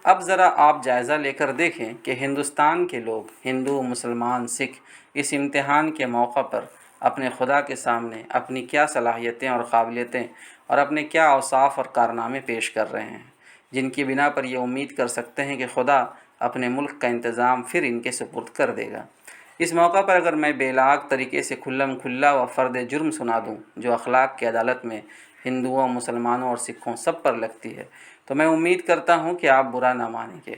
اب ذرا آپ جائزہ لے کر دیکھیں کہ ہندوستان کے لوگ، ہندو، مسلمان، سکھ، اس امتحان کے موقع پر اپنے خدا کے سامنے اپنی کیا صلاحیتیں اور قابلیتیں اور اپنے کیا اوصاف اور کارنامے پیش کر رہے ہیں، جن کی بنا پر یہ امید کر سکتے ہیں کہ خدا اپنے ملک کا انتظام پھر ان کے سپرد کر دے گا۔ اس موقع پر اگر میں بے لاگ طریقے سے کھلم کھلا و فرد جرم سنا دوں جو اخلاق کی عدالت میں ہندوؤں، مسلمانوں اور سکھوں سب پر لگتی ہے، تو میں امید کرتا ہوں کہ آپ برا نہ مانیں گے۔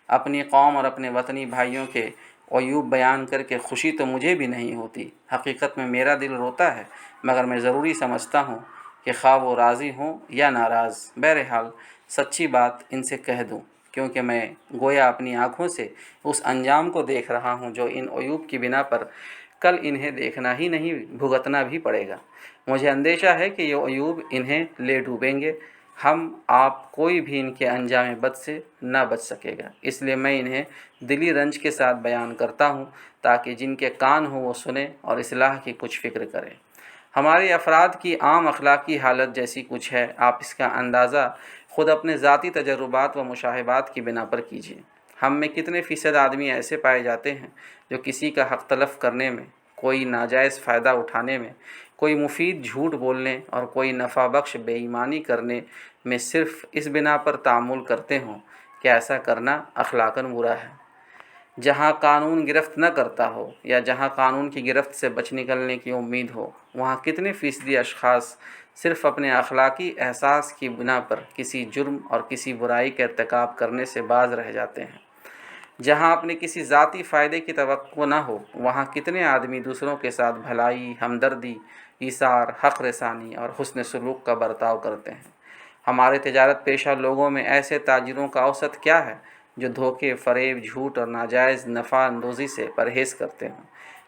اپنی قوم اور اپنے وطنی بھائیوں کے عیوب بیان کر کے خوشی تو مجھے بھی نہیں ہوتی، حقیقت میں میرا دل روتا ہے، مگر میں ضروری سمجھتا ہوں کہ خواہ وہ راضی ہوں یا ناراض، بہرحال سچی بات ان سے کہہ دوں، کیونکہ میں گویا اپنی آنکھوں سے اس انجام کو دیکھ رہا ہوں جو ان عیوب کی بنا پر کل انہیں دیکھنا ہی نہیں بھگتنا بھی پڑے گا۔ مجھے اندیشہ ہے کہ یہ عیوب انہیں لے ڈوبیں گے، ہم آپ کوئی بھی ان کے انجام بد سے نہ بچ سکے گا۔ اس لیے میں انہیں دلی رنج کے ساتھ بیان کرتا ہوں تاکہ جن کے کان ہوں وہ سنیں اور اصلاح کی کچھ فکر کریں۔ ہمارے افراد کی عام اخلاقی حالت جیسی کچھ ہے، آپ اس کا اندازہ خود اپنے ذاتی تجربات و مشاہدات کی بنا پر کیجیے۔ ہم میں کتنے فیصد آدمی ایسے پائے جاتے ہیں جو کسی کا حق تلف کرنے میں، کوئی ناجائز فائدہ اٹھانے میں، کوئی مفید جھوٹ بولنے اور کوئی نفع بخش بے ایمانی کرنے میں صرف اس بنا پر تعامل کرتے ہوں کہ ایسا کرنا اخلاقاً برا ہے۔ جہاں قانون گرفت نہ کرتا ہو یا جہاں قانون کی گرفت سے بچ نکلنے کی امید ہو، وہاں کتنے فیصدی اشخاص صرف اپنے اخلاقی احساس کی بنا پر کسی جرم اور کسی برائی کا ارتکاب کرنے سے باز رہ جاتے ہیں۔ جہاں اپنے کسی ذاتی فائدے کی توقع نہ ہو، وہاں کتنے آدمی دوسروں کے ساتھ بھلائی، ہمدردی، ایثار، حق رسانی اور حسن سلوک کا برتاؤ کرتے ہیں۔ ہمارے تجارت پیشہ لوگوں میں ایسے تاجروں کا اوسط کیا ہے جو دھوکے، فریب، جھوٹ اور ناجائز نفع اندوزی سے پرہیز کرتے ہوں؟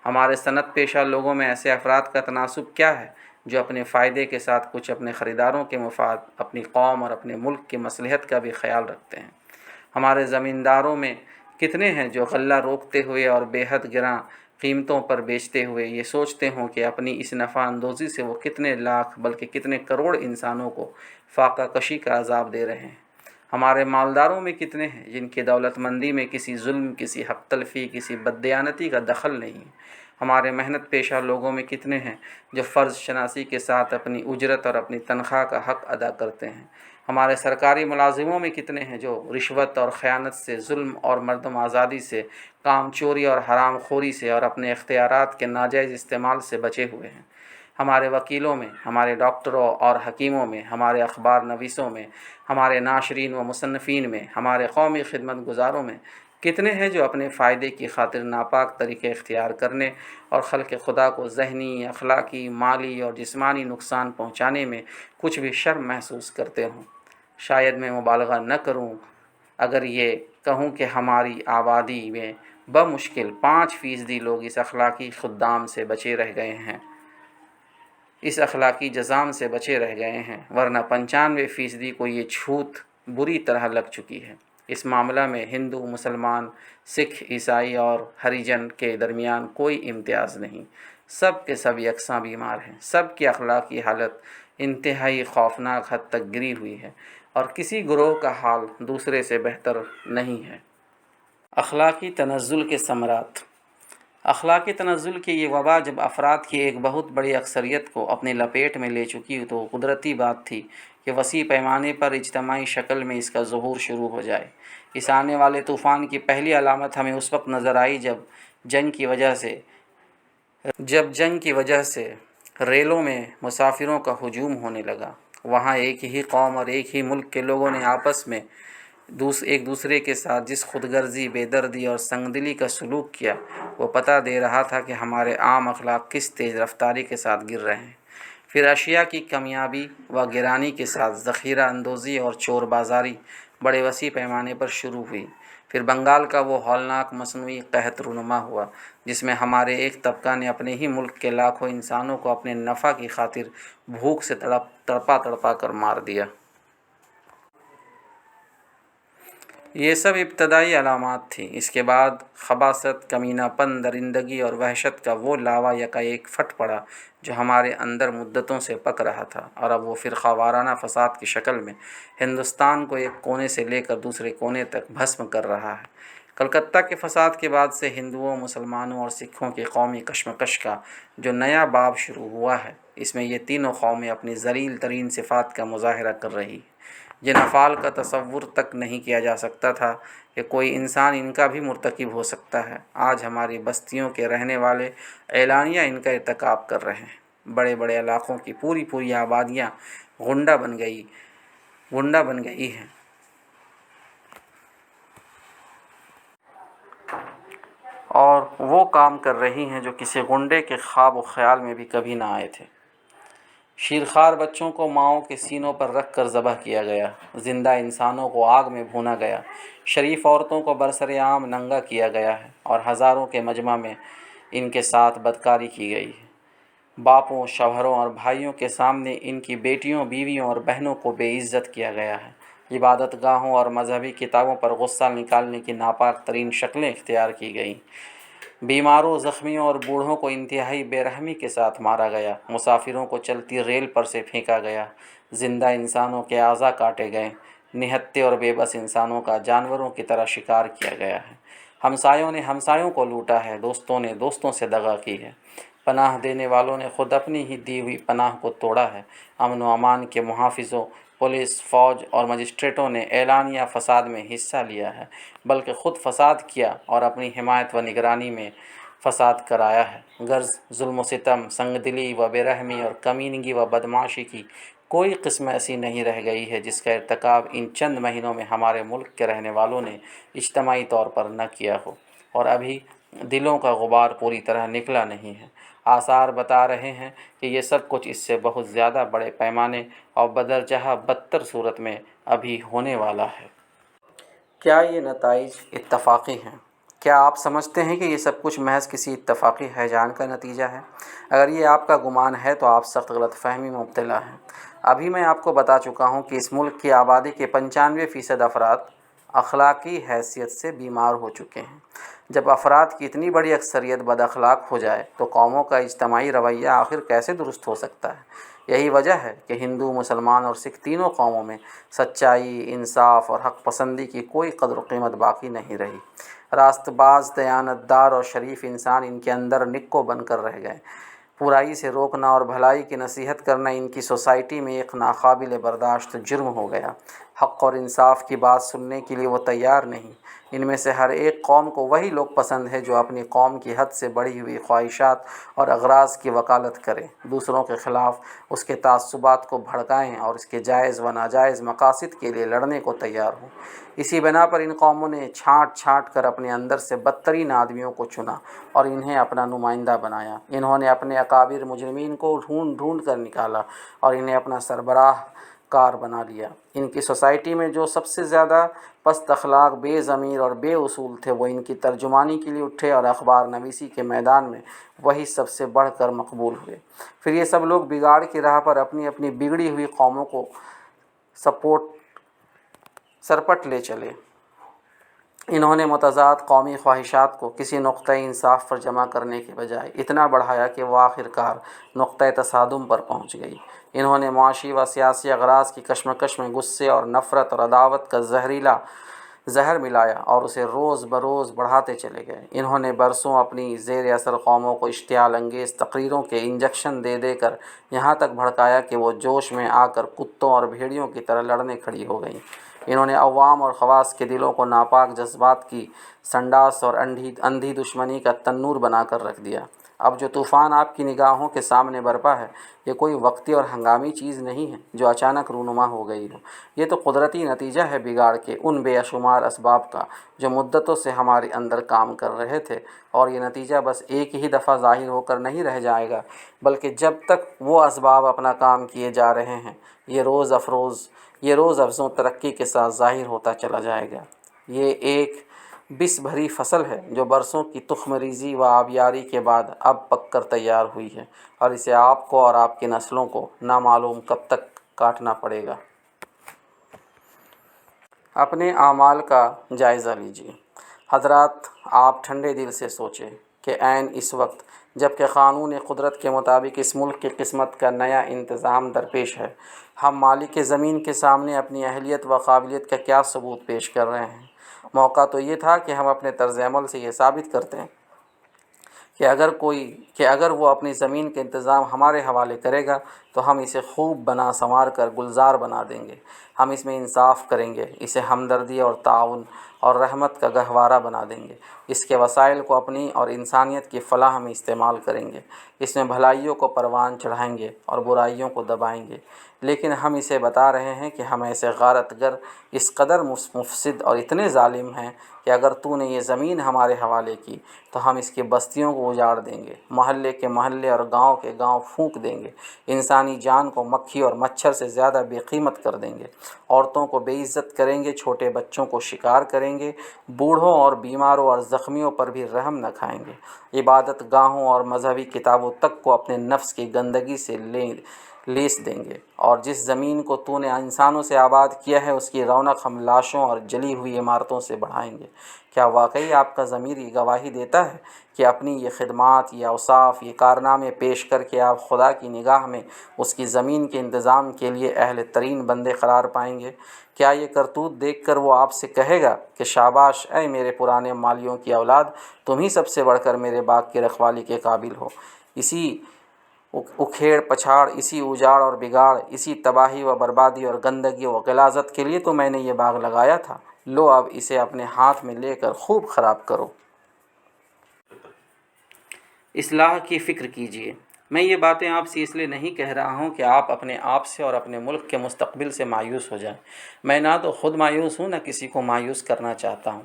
ہمارے صنعت پیشہ لوگوں میں ایسے افراد کا تناسب کیا ہے جو اپنے فائدے کے ساتھ کچھ اپنے خریداروں کے مفاد، اپنی قوم اور اپنے ملک کی مصلحت کا بھی خیال رکھتے ہیں؟ ہمارے زمینداروں میں کتنے ہیں جو غلہ روکتے ہوئے اور بے حد گراں قیمتوں پر بیچتے ہوئے یہ سوچتے ہوں کہ اپنی اس نفع اندوزی سے وہ کتنے لاکھ بلکہ کتنے کروڑ انسانوں کو فاقہ کشی کا عذاب دے رہے ہیں؟ ہمارے مالداروں میں کتنے ہیں جن کی دولت مندی میں کسی ظلم، کسی حق تلفی، کسی بددیانتی کا دخل نہیں؟ ہمارے محنت پیشہ لوگوں میں کتنے ہیں جو فرض شناسی کے ساتھ اپنی اجرت اور اپنی تنخواہ کا حق ادا کرتے ہیں؟ ہمارے سرکاری ملازموں میں کتنے ہیں جو رشوت اور خیانت سے، ظلم اور مردم آزادی سے، کام چوری اور حرام خوری سے اور اپنے اختیارات کے ناجائز استعمال سے بچے ہوئے ہیں؟ ہمارے وکیلوں میں، ہمارے ڈاکٹروں اور حکیموں میں، ہمارے اخبار نویسوں میں، ہمارے ناشرین و مصنفین میں، ہمارے قومی خدمت گزاروں میں کتنے ہیں جو اپنے فائدے کی خاطر ناپاک طریقے اختیار کرنے اور خلق خدا کو ذہنی، اخلاقی، مالی اور جسمانی نقصان پہنچانے میں کچھ بھی شرم محسوس کرتے ہوں؟ شاید میں مبالغہ نہ کروں اگر یہ کہوں کہ ہماری آبادی میں بمشکل 5% لوگ اس اخلاقی خدام سے بچے رہ گئے ہیں، اس اخلاقی جزام سے بچے رہ گئے ہیں، ورنہ 95% کو یہ چھوت بری طرح لگ چکی ہے۔ اس معاملہ میں ہندو، مسلمان، سکھ، عیسائی اور ہریجن کے درمیان کوئی امتیاز نہیں، سب کے سب یکساں بیمار ہیں، سب کی اخلاقی حالت انتہائی خوفناک حد تک گری ہوئی ہے اور کسی گروہ کا حال دوسرے سے بہتر نہیں ہے۔ اخلاقی تنزل کے ثمرات۔ اخلاقی تنزل کی یہ وبا جب افراد کی ایک بہت بڑی اکثریت کو اپنی لپیٹ میں لے چکی تو قدرتی بات تھی کہ وسیع پیمانے پر اجتماعی شکل میں اس کا ظہور شروع ہو جائے۔ اس آنے والے طوفان کی پہلی علامت ہمیں اس وقت نظر آئی جب جنگ کی وجہ سے ریلوں میں مسافروں کا ہجوم ہونے لگا۔ وہاں ایک ہی قوم اور ایک ہی ملک کے لوگوں نے آپس میں ایک دوسرے کے ساتھ جس خود غرضی، بے دردی اور سنگدلی کا سلوک کیا، وہ پتہ دے رہا تھا کہ ہمارے عام اخلاق کس تیز رفتاری کے ساتھ گر رہے ہیں۔ پھر اشیاء کی کمیابی و گرانی کے ساتھ ذخیرہ اندوزی اور چور بازاری بڑے وسیع پیمانے پر شروع ہوئی۔ پھر بنگال کا وہ ہولناک مصنوعی قحط رونما ہوا جس میں ہمارے ایک طبقہ نے اپنے ہی ملک کے لاکھوں انسانوں کو اپنے نفع کی خاطر بھوک سے تڑپا تڑپا کر مار دیا۔ یہ سب ابتدائی علامات تھیں۔ اس کے بعد خباثت، کمینہ پن، درندگی اور وحشت کا وہ لاوا یکایک پھٹ پڑا جو ہمارے اندر مدتوں سے پک رہا تھا، اور اب وہ فرقہ وارانہ فساد کی شکل میں ہندوستان کو ایک کونے سے لے کر دوسرے کونے تک بھسم کر رہا ہے۔ کلکتہ کے فساد کے بعد سے ہندوؤں، مسلمانوں اور سکھوں کی قومی کشمکش کا جو نیا باب شروع ہوا ہے، اس میں یہ تینوں قومیں اپنی ذلیل ترین صفات کا مظاہرہ کر رہی ہیں، جن افعال کا تصور تک نہیں کیا جا سکتا تھا کہ کوئی انسان ان کا بھی مرتکب ہو سکتا ہے۔ آج ہماری بستیوں کے رہنے والے اعلانیہ ان کا ارتکاب کر رہے ہیں۔ بڑے بڑے علاقوں کی پوری آبادیاں غنڈہ بن گئی ہیں۔ اور وہ کام کر رہی ہیں جو کسی غنڈے کے خواب و خیال میں بھی کبھی نہ آئے تھے۔ شیرخوار بچوں کو ماؤں کے سینوں پر رکھ کر ذبح کیا گیا، زندہ انسانوں کو آگ میں بھونا گیا، شریف عورتوں کو برسر عام ننگا کیا گیا ہے اور ہزاروں کے مجمع میں ان کے ساتھ بدکاری کی گئی ہے۔ باپوں، شوہروں اور بھائیوں کے سامنے ان کی بیٹیوں، بیویوں اور بہنوں کو بے عزت کیا گیا ہے۔ عبادت گاہوں اور مذہبی کتابوں پر غصہ نکالنے کی ناپاک ترین شکلیں اختیار کی گئیں۔ بیماروں، زخمیوں اور بوڑھوں کو انتہائی بے رحمی کے ساتھ مارا گیا، مسافروں کو چلتی ریل پر سے پھینکا گیا، زندہ انسانوں کے اعضاء کاٹے گئے، نہتے اور بے بس انسانوں کا جانوروں کی طرح شکار کیا گیا ہے۔ ہمسایوں نے ہمسایوں کو لوٹا ہے، دوستوں نے دوستوں سے دغا کی ہے، پناہ دینے والوں نے خود اپنی ہی دی ہوئی پناہ کو توڑا ہے۔ امن و امان کے محافظوں، پولیس، فوج اور مجسٹریٹوں نے اعلانیہ فساد میں حصہ لیا ہے، بلکہ خود فساد کیا اور اپنی حمایت و نگرانی میں فساد کرایا ہے۔ غرض ظلم و ستم، سنگدلی و بے رحمی اور کمینگی و بدمعاشی کی کوئی قسم ایسی نہیں رہ گئی ہے جس کا ارتکاب ان چند مہینوں میں ہمارے ملک کے رہنے والوں نے اجتماعی طور پر نہ کیا ہو، اور ابھی دلوں کا غبار پوری طرح نکلا نہیں ہے۔ آثار بتا رہے ہیں کہ یہ سب کچھ اس سے بہت زیادہ بڑے پیمانے اور بدرجہ بدتر صورت میں ابھی ہونے والا ہے۔ کیا یہ نتائج اتفاقی ہیں؟ کیا آپ سمجھتے ہیں کہ یہ سب کچھ محض کسی اتفاقی ہیجان کا نتیجہ ہے؟ اگر یہ آپ کا گمان ہے تو آپ سخت غلط فہمی میں مبتلا ہیں۔ ابھی میں آپ کو بتا چکا ہوں کہ اس ملک کی آبادی کے 95% افراد اخلاقی حیثیت سے بیمار ہو چکے ہیں۔ جب افراد کی اتنی بڑی اکثریت بد اخلاق ہو جائے تو قوموں کا اجتماعی رویہ آخر کیسے درست ہو سکتا ہے؟ یہی وجہ ہے کہ ہندو، مسلمان اور سکھ تینوں قوموں میں سچائی، انصاف اور حق پسندی کی کوئی قدر و قیمت باقی نہیں رہی۔ راست باز، دیانت دار اور شریف انسان ان کے اندر نکو بن کر رہ گئے۔ برائی سے روکنا اور بھلائی کی نصیحت کرنا ان کی سوسائٹی میں ایک ناقابل برداشت جرم ہو گیا۔ حق اور انصاف کی بات سننے کے لیے وہ تیار نہیں۔ ان میں سے ہر ایک قوم کو وہی لوگ پسند ہے جو اپنی قوم کی حد سے بڑھی ہوئی خواہشات اور اغراض کی وکالت کریں، دوسروں کے خلاف اس کے تعصبات کو بھڑکائیں اور اس کے جائز و ناجائز مقاصد کے لیے لڑنے کو تیار ہوں۔ اسی بنا پر ان قوموں نے چھانٹ چھانٹ کر اپنے اندر سے بدترین آدمیوں کو چنا اور انہیں اپنا نمائندہ بنایا۔ انہوں نے اپنے اکابر مجرمین کو ڈھونڈ ڈھونڈ کر نکالا اور انہیں اپنا سربراہ کار بنا لیا۔ ان کی سوسائٹی میں جو سب سے زیادہ پست اخلاق، بے ضمیر اور بے اصول تھے، وہ ان کی ترجمانی کے لیے اٹھے اور اخبار نویسی کے میدان میں وہی سب سے بڑھ کر مقبول ہوئے۔ پھر یہ سب لوگ بگاڑ کی راہ پر اپنی اپنی بگڑی ہوئی قوموں کو سرپٹ لے چلے۔ انہوں نے متضاد قومی خواہشات کو کسی نقطۂ انصاف پر جمع کرنے کے بجائے اتنا بڑھایا کہ وہ آخرکار نقطۂ تصادم پر پہنچ گئی۔ انہوں نے معاشی و سیاسی اغراض کی کشمکش میں غصے اور نفرت اور عداوت کا زہریلا زہر ملایا اور اسے روز بروز بڑھاتے چلے گئے۔ انہوں نے برسوں اپنی زیر اثر قوموں کو اشتعال انگیز تقریروں کے انجیکشن دے دے کر یہاں تک بھڑکایا کہ وہ جوش میں آ کر کتوں اور بھیڑیوں کی طرح لڑنے کھڑی ہو گئیں۔ انہوں نے عوام اور خواص کے دلوں کو ناپاک جذبات کی سنڈاس اور اندھی دشمنی کا تنور بنا کر رکھ دیا۔ اب جو طوفان آپ کی نگاہوں کے سامنے برپا ہے، یہ کوئی وقتی اور ہنگامی چیز نہیں ہے جو اچانک رونما ہو گئی ہو۔ یہ تو قدرتی نتیجہ ہے بگاڑ کے ان بے شمار اسباب کا جو مدتوں سے ہمارے اندر کام کر رہے تھے، اور یہ نتیجہ بس ایک ہی دفعہ ظاہر ہو کر نہیں رہ جائے گا، بلکہ جب تک وہ اسباب اپنا کام کیے جا رہے ہیں یہ روز افزوں ترقی کے ساتھ ظاہر ہوتا چلا جائے گا۔ یہ ایک بس بھری فصل ہے جو برسوں کی تخم ریزی و آبیاری کے بعد اب پک کر تیار ہوئی ہے، اور اسے آپ کو اور آپ کی نسلوں کو نامعلوم کب تک کاٹنا پڑے گا۔ اپنے اعمال کا جائزہ لیجیے۔ حضرات، آپ ٹھنڈے دل سے سوچیں کہ عین اس وقت جب کہ قانون قدرت کے مطابق اس ملک کی قسمت کا نیا انتظام درپیش ہے، ہم مالک زمین کے سامنے اپنی اہلیت و قابلیت کا کیا ثبوت پیش کر رہے ہیں؟ موقع تو یہ تھا کہ ہم اپنے طرز عمل سے یہ ثابت کرتے ہیں کہ اگر وہ اپنی زمین کے انتظام ہمارے حوالے کرے گا تو ہم اسے خوب بنا سنوار کر گلزار بنا دیں گے۔ ہم اس میں انصاف کریں گے، اسے ہمدردی اور تعاون اور رحمت کا گہوارہ بنا دیں گے، اس کے وسائل کو اپنی اور انسانیت کی فلاح میں استعمال کریں گے، اس میں بھلائیوں کو پروان چڑھائیں گے اور برائیوں کو دبائیں گے۔ لیکن ہم اسے بتا رہے ہیں کہ ہم ایسے غارت گر، اس قدر مفسد اور اتنے ظالم ہیں کہ اگر تو نے یہ زمین ہمارے حوالے کی تو ہم اس کی بستیوں کو اجاڑ دیں گے، محلے کے محلے اور گاؤں کے گاؤں پھونک دیں گے، انسانی جان کو مکھی اور مچھر سے زیادہ بے قیمت کر دیں گے، عورتوں کو بے عزت کریں گے، چھوٹے بچوں کو شکار کریں گے، بوڑھوں اور بیماروں اور زخمیوں پر بھی رحم نہ کھائیں گے، عبادت گاہوں اور مذہبی کتابوں تک کو اپنے نفس کی گندگی سے لیس دیں گے، اور جس زمین کو تو نے انسانوں سے آباد کیا ہے اس کی رونق ہم لاشوں اور جلی ہوئی عمارتوں سے بڑھائیں گے۔ کیا واقعی آپ کا ضمیر یہ گواہی دیتا ہے کہ اپنی یہ خدمات، یہ اوصاف، یہ کارنامے پیش کر کے آپ خدا کی نگاہ میں اس کی زمین کے انتظام کے لیے اہل ترین بندے قرار پائیں گے؟ کیا یہ کرتوت دیکھ کر وہ آپ سے کہے گا کہ شاباش اے میرے پرانے مالیوں کی اولاد، تم ہی سب سے بڑھ کر میرے باغ کی رکھوالی کے قابل ہو؟ اسی اکھیڑ پچھاڑ، اسی اجاڑ اور بگاڑ، اسی تباہی و بربادی اور گندگی و غلاظت کے لیے تو میں نے یہ باغ لگایا تھا۔ لو اب اسے اپنے ہاتھ میں لے کر خوب خراب کرو۔ اصلاح کی فکر کیجیے۔ میں یہ باتیں آپ سے اس لیے نہیں کہہ رہا ہوں کہ آپ اپنے آپ سے اور اپنے ملک کے مستقبل سے مایوس ہو جائیں۔ میں نہ تو خود مایوس ہوں، نہ کسی کو مایوس کرنا چاہتا ہوں۔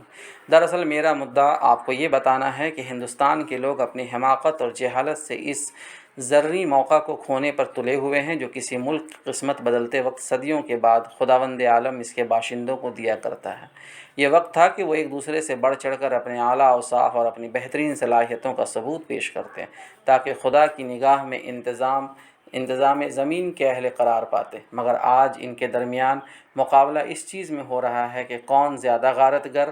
دراصل میرا مدعا آپ کو یہ بتانا ہے کہ ہندوستان کے لوگ اپنی حماقت اور جہالت سے اس زرعی موقع کو کھونے پر تلے ہوئے ہیں جو کسی ملک کی قسمت بدلتے وقت صدیوں کے بعد خداوند عالم اس کے باشندوں کو دیا کرتا ہے۔ یہ وقت تھا کہ وہ ایک دوسرے سے بڑھ چڑھ کر اپنے اعلیٰ اوصاف اور اپنی بہترین صلاحیتوں کا ثبوت پیش کرتے ہیں تاکہ خدا کی نگاہ میں انتظام زمین کے اہل قرار پاتے، مگر آج ان کے درمیان مقابلہ اس چیز میں ہو رہا ہے کہ کون زیادہ غارت گر،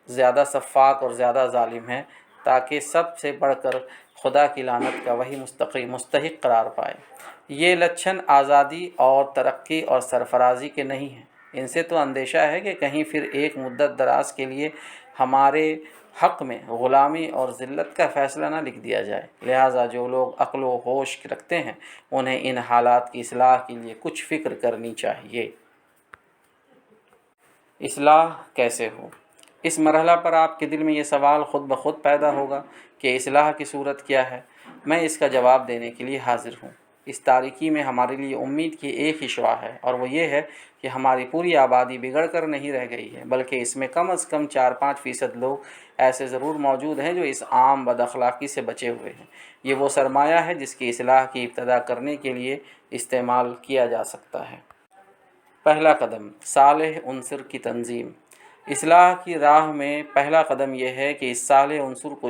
زیادہ سفاک اور زیادہ ظالم ہے، تاکہ سب سے بڑھ کر خدا کی لعنت کا وہی مستحق قرار پائے۔ یہ لچھن آزادی اور ترقی اور سرفرازی کے نہیں ہیں، ان سے تو اندیشہ ہے کہ کہیں پھر ایک مدت دراز کے لیے ہمارے حق میں غلامی اور ذلت کا فیصلہ نہ لکھ دیا جائے۔ لہٰذا جو لوگ عقل و ہوش رکھتے ہیں انہیں ان حالات کی اصلاح کے لیے کچھ فکر کرنی چاہیے۔ اصلاح کیسے ہو؟ اس مرحلہ پر آپ کے دل میں یہ سوال خود بخود پیدا ہوگا کہ اصلاح کی صورت کیا ہے؟ میں اس کا جواب دینے کے لیے حاضر ہوں۔ اس تاریکی میں ہمارے لیے امید کی ایک ہی شعاع ہے، اور وہ یہ ہے کہ ہماری پوری آبادی بگڑ کر نہیں رہ گئی ہے، بلکہ اس میں کم از کم 4-5% لوگ ایسے ضرور موجود ہیں جو اس عام بد اخلاقی سے بچے ہوئے ہیں۔ یہ وہ سرمایہ ہے جس کی اصلاح کی ابتدا کرنے کے لیے استعمال کیا جا سکتا ہے۔ پہلا قدم، صالح عنصر کی تنظیم۔ اصلاح کی راہ میں پہلا قدم یہ ہے کہ اس صالح عنصر کو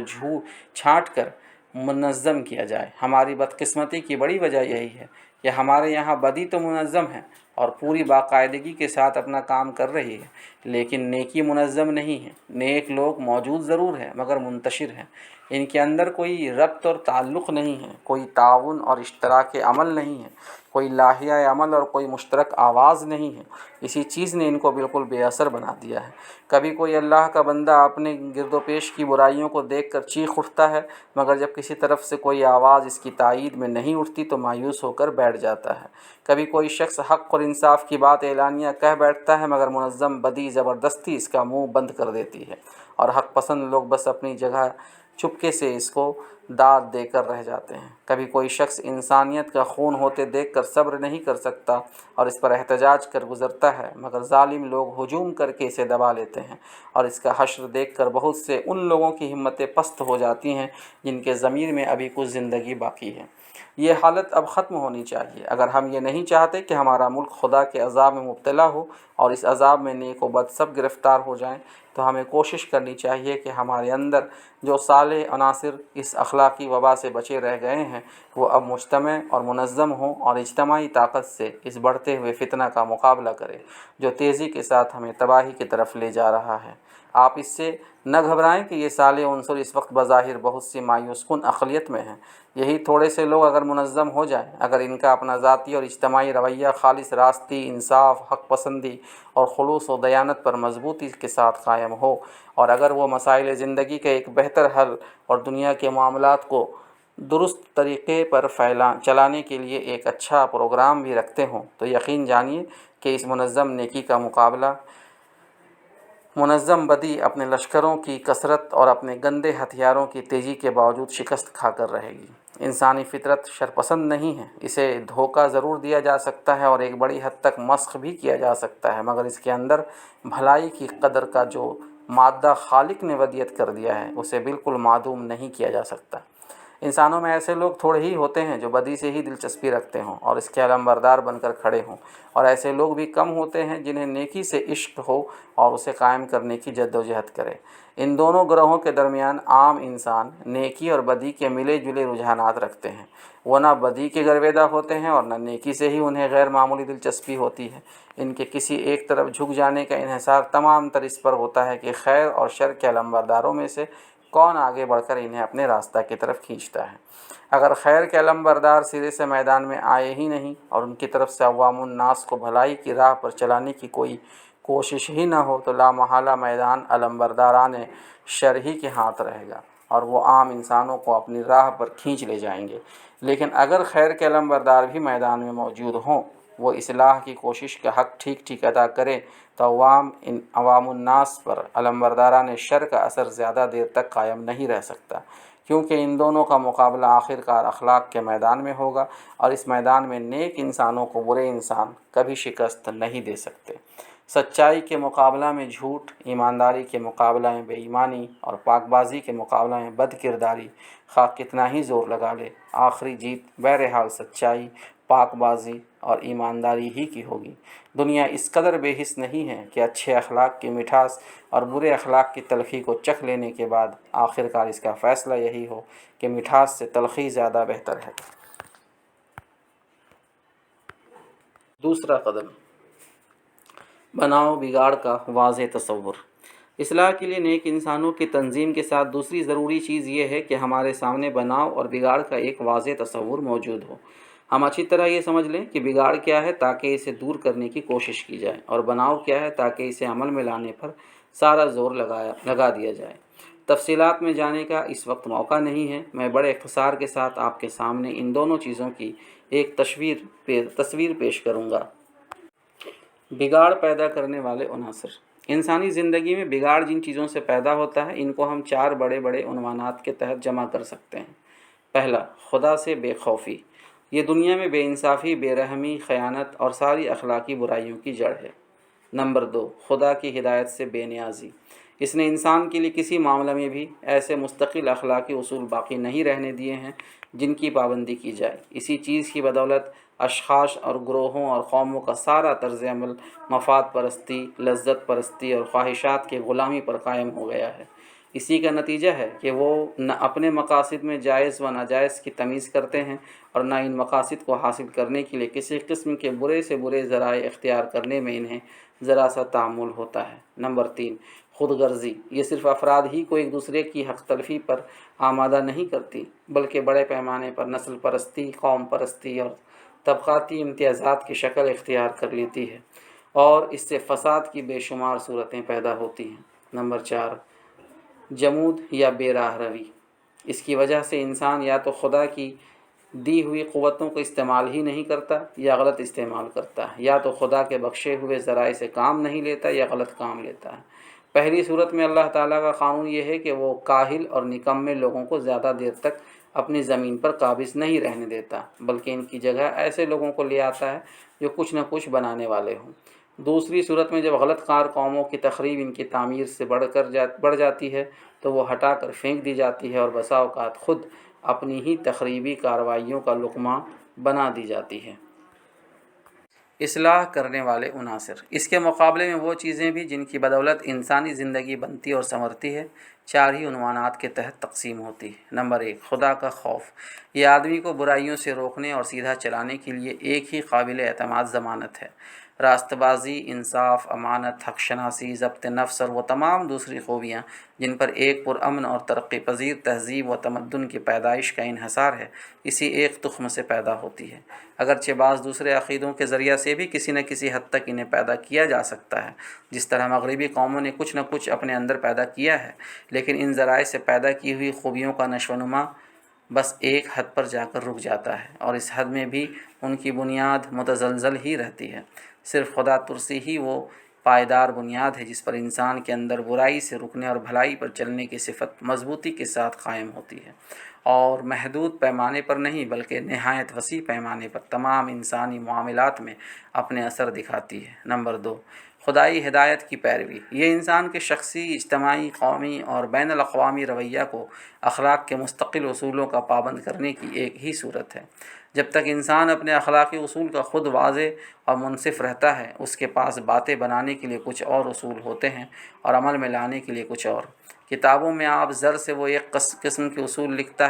چھانٹ کر منظم کیا جائے۔ ہماری بدقسمتی کی بڑی وجہ یہی ہے یا ہمارے یہاں بدی تو منظم ہے اور پوری باقاعدگی کے ساتھ اپنا کام کر رہی ہے، لیکن نیکی منظم نہیں ہے۔ نیک لوگ موجود ضرور ہیں مگر منتشر ہیں، ان کے اندر کوئی ربط اور تعلق نہیں ہے، کوئی تعاون اور اشتراک عمل نہیں ہے، کوئی لاہیہ عمل اور کوئی مشترک آواز نہیں ہے۔ اسی چیز نے ان کو بالکل بے اثر بنا دیا ہے۔ کبھی کوئی اللہ کا بندہ اپنے گرد و پیش کی برائیوں کو دیکھ کر چیخ اٹھتا ہے، مگر جب کسی طرف سے کوئی آواز اس کی تائید میں نہیں اٹھتی تو مایوس ہو کر بیٹھ جاتا ہے۔ کبھی کوئی شخص حق اور انصاف کی بات اعلانیہ کہہ بیٹھتا ہے، مگر منظم بدی زبردستی اس کا منہ بند کر دیتی ہے، اور حق پسند لوگ بس اپنی جگہ چپکے سے اس کو داد دے کر رہ جاتے ہیں۔ کبھی کوئی شخص انسانیت کا خون ہوتے دیکھ کر صبر نہیں کر سکتا اور اس پر احتجاج کر گزرتا ہے، مگر ظالم لوگ ہجوم کر کے اسے دبا لیتے ہیں، اور اس کا حشر دیکھ کر بہت سے ان لوگوں کی ہمتیں پست ہو جاتی ہیں جن کے ضمیر میں ابھی کچھ زندگی باقی ہے۔ یہ حالت اب ختم ہونی چاہیے اگر ہم یہ نہیں چاہتے کہ ہمارا ملک خدا کے عذاب میں مبتلا ہو اور اس عذاب میں نیک و بد سب گرفتار ہو جائیں، تو ہمیں کوشش کرنی چاہیے کہ ہمارے اندر جو صالح عناصر اس اخلاقی وبا سے بچے رہ گئے ہیں وہ اب مجتمع اور منظم ہوں اور اجتماعی طاقت سے اس بڑھتے ہوئے فتنہ کا مقابلہ کریں جو تیزی کے ساتھ ہمیں تباہی کی طرف لے جا رہا ہے۔ آپ اس سے نہ گھبرائیں کہ یہ صالح عنصر اس وقت بظاہر بہت سی مایوس کن اقلیت میں ہیں۔ یہی تھوڑے سے لوگ اگر منظم ہو جائیں، اگر ان کا اپنا ذاتی اور اجتماعی رویہ خالص راستی، انصاف، حق پسندی اور خلوص و دیانت پر مضبوطی کے ساتھ قائم ہو، اور اگر وہ مسائل زندگی کے ایک بہتر حل اور دنیا کے معاملات کو درست طریقے پر چلانے کے لیے ایک اچھا پروگرام بھی رکھتے ہوں، تو یقین جانیے کہ اس منظم نیکی کا مقابلہ منظم بدی اپنے لشکروں کی کثرت اور اپنے گندے ہتھیاروں کی تیزی کے باوجود شکست کھا کر رہے گی۔ انسانی فطرت شرپسند نہیں ہے، اسے دھوکہ ضرور دیا جا سکتا ہے اور ایک بڑی حد تک مسخ بھی کیا جا سکتا ہے، مگر اس کے اندر بھلائی کی قدر کا جو مادہ خالق نے ودیت کر دیا ہے اسے بالکل معدوم نہیں کیا جا سکتا۔ انسانوں میں ایسے لوگ تھوڑے ہی ہوتے ہیں جو بدی سے ہی دلچسپی رکھتے ہوں اور اس کے علمبردار بن کر کھڑے ہوں، اور ایسے لوگ بھی کم ہوتے ہیں جنہیں نیکی سے عشق ہو اور اسے قائم کرنے کی جد و جہد کرے۔ ان دونوں گروہوں کے درمیان عام انسان نیکی اور بدی کے ملے جلے رجحانات رکھتے ہیں۔ وہ نہ بدی کے گرویدہ ہوتے ہیں اور نہ نیکی سے ہی انہیں غیر معمولی دلچسپی ہوتی ہے۔ ان کے کسی ایک طرف جھک جانے کا انحصار تمام تر اس پر ہوتا ہے کہ خیر اور شر کے علمبرداروں میں سے کون آگے بڑھ کر انہیں اپنے راستہ کی طرف کھینچتا ہے۔ اگر خیر کے علمبردار سرے سے میدان میں آئے ہی نہیں اور ان کی طرف سے عوام الناس کو بھلائی کی راہ پر چلانے کی کوئی کوشش ہی نہ ہو تو لامحالہ میدان علمبرداران شر ہی کے ہاتھ رہے گا اور وہ عام انسانوں کو اپنی راہ پر کھینچ لے جائیں گے۔ لیکن اگر خیر کے علمبردار بھی میدان میں موجود ہوں، وہ اصلاح کی کوشش کا حق ٹھیک ٹھیک ادا کریں، تو عوام الناس پر علمبرداران شر کا اثر زیادہ دیر تک قائم نہیں رہ سکتا، کیونکہ ان دونوں کا مقابلہ آخرکار اخلاق کے میدان میں ہوگا، اور اس میدان میں نیک انسانوں کو برے انسان کبھی شکست نہیں دے سکتے۔ سچائی کے مقابلہ میں جھوٹ، ایمانداری کے مقابلہ میں بے ایمانی اور پاک بازی کے مقابلہ میں بد کرداری خواہ کتنا ہی زور لگا لے، آخری جیت بہرحال سچائی، پاک بازی اور ایمانداری ہی کی ہوگی۔ دنیا اس قدر بے حس نہیں ہے کہ اچھے اخلاق کی مٹھاس اور برے اخلاق کی تلخی کو چکھ لینے کے بعد آخرکار اس کا فیصلہ یہی ہو کہ مٹھاس سے تلخی زیادہ بہتر ہے۔ دوسرا قدم، بناؤ بگاڑ کا واضح تصور۔ اصلاح کے لیے نیک انسانوں کی تنظیم کے ساتھ دوسری ضروری چیز یہ ہے کہ ہمارے سامنے بناؤ اور بگاڑ کا ایک واضح تصور موجود ہو۔ ہم اچھی طرح یہ سمجھ لیں کہ بگاڑ کیا ہے تاکہ اسے دور کرنے کی کوشش کی جائے، اور بناؤ کیا ہے تاکہ اسے عمل میں لانے پر سارا زور لگا دیا جائے۔ تفصیلات میں جانے کا اس وقت موقع نہیں ہے، میں بڑے اختصار کے ساتھ آپ کے سامنے ان دونوں چیزوں کی ایک تصویر پیش کروں گا۔ بگاڑ پیدا کرنے والے عناصر۔ انسانی زندگی میں بگاڑ جن چیزوں سے پیدا ہوتا ہے ان کو ہم 4 بڑے بڑے عنوانات کے تحت جمع کر سکتے ہیں۔ پہلا، خدا سے بے خوفی۔ یہ دنیا میں بے انصافی، بے رحمی، خیانت اور ساری اخلاقی برائیوں کی جڑ ہے۔ نمبر 2، خدا کی ہدایت سے بے نیازی۔ اس نے انسان کے لیے کسی معاملہ میں بھی ایسے مستقل اخلاقی اصول باقی نہیں رہنے دیے ہیں جن کی پابندی کی جائے۔ اسی چیز کی بدولت اشخاص اور گروہوں اور قوموں کا سارا طرز عمل مفاد پرستی، لذت پرستی اور خواہشات کی غلامی پر قائم ہو گیا ہے۔ اسی کا نتیجہ ہے کہ وہ نہ اپنے مقاصد میں جائز و ناجائز کی تمیز کرتے ہیں اور نہ ان مقاصد کو حاصل کرنے کے لیے کسی قسم کے برے سے برے ذرائع اختیار کرنے میں انہیں ذرا سا تعامل ہوتا ہے۔ نمبر 3، خود غرضی۔ یہ صرف افراد ہی کو ایک دوسرے کی حق تلفی پر آمادہ نہیں کرتی، بلکہ بڑے پیمانے پر نسل پرستی، قوم پرستی اور طبقاتی امتیازات کی شکل اختیار کر لیتی ہے، اور اس سے فساد کی بے شمار صورتیں پیدا ہوتی ہیں۔ نمبر 4، جمود یا بے راہ روی۔ اس کی وجہ سے انسان یا تو خدا کی دی ہوئی قوتوں کو استعمال ہی نہیں کرتا یا غلط استعمال کرتا ہے، یا تو خدا کے بخشے ہوئے ذرائع سے کام نہیں لیتا یا غلط کام لیتا ہے۔ پہلی صورت میں اللہ تعالیٰ کا قانون یہ ہے کہ وہ کاہل اور نکمے لوگوں کو زیادہ دیر تک اپنی زمین پر قابض نہیں رہنے دیتا، بلکہ ان کی جگہ ایسے لوگوں کو لے آتا ہے جو کچھ نہ کچھ بنانے والے ہوں۔ دوسری صورت میں جب غلط کار قوموں کی تخریب ان کی تعمیر سے بڑھ جاتی ہے تو وہ ہٹا کر پھینک دی جاتی ہے اور بسا اوقات خود اپنی ہی تخریبی کارروائیوں کا لقمہ بنا دی جاتی ہے۔ اصلاح کرنے والے عناصر۔ اس کے مقابلے میں وہ چیزیں بھی جن کی بدولت انسانی زندگی بنتی اور سنورتی ہے، 4 ہی عنوانات کے تحت تقسیم ہوتی ہے۔ نمبر 1، خدا کا خوف۔ یہ آدمی کو برائیوں سے روکنے اور سیدھا چلانے کے لیے ایک ہی قابل اعتماد ضمانت ہے۔ راست بازی، انصاف، امانت، حق شناسی، ضبط نفس اور وہ تمام دوسری خوبیاں جن پر ایک پرامن اور ترقی پذیر تہذیب و تمدن کی پیدائش کا انحصار ہے، اسی ایک تخم سے پیدا ہوتی ہے۔ اگرچہ بعض دوسرے عقیدوں کے ذریعہ سے بھی کسی نہ کسی حد تک انہیں پیدا کیا جا سکتا ہے، جس طرح مغربی قوموں نے کچھ نہ کچھ اپنے اندر پیدا کیا ہے، لیکن ان ذرائع سے پیدا کی ہوئی خوبیوں کا نشو و نما بس ایک حد پر جا کر رک جاتا ہے، اور اس حد میں بھی ان کی بنیاد متزلزل ہی رہتی ہے۔ صرف خدا ترسی ہی وہ پائیدار بنیاد ہے جس پر انسان کے اندر برائی سے رکنے اور بھلائی پر چلنے کی صفت مضبوطی کے ساتھ قائم ہوتی ہے، اور محدود پیمانے پر نہیں بلکہ نہایت وسیع پیمانے پر تمام انسانی معاملات میں اپنے اثر دکھاتی ہے۔ نمبر 2، خدائی ہدایت کی پیروی۔ یہ انسان کے شخصی، اجتماعی، قومی اور بین الاقوامی رویہ کو اخلاق کے مستقل اصولوں کا پابند کرنے کی ایک ہی صورت ہے۔ جب تک انسان اپنے اخلاقی اصول کا خود واضح اور منصف رہتا ہے، اس کے پاس باتیں بنانے کے لیے کچھ اور اصول ہوتے ہیں اور عمل میں لانے کے لیے کچھ اور۔ کتابوں میں آب زر سے وہ ایک قسم کے اصول لکھتا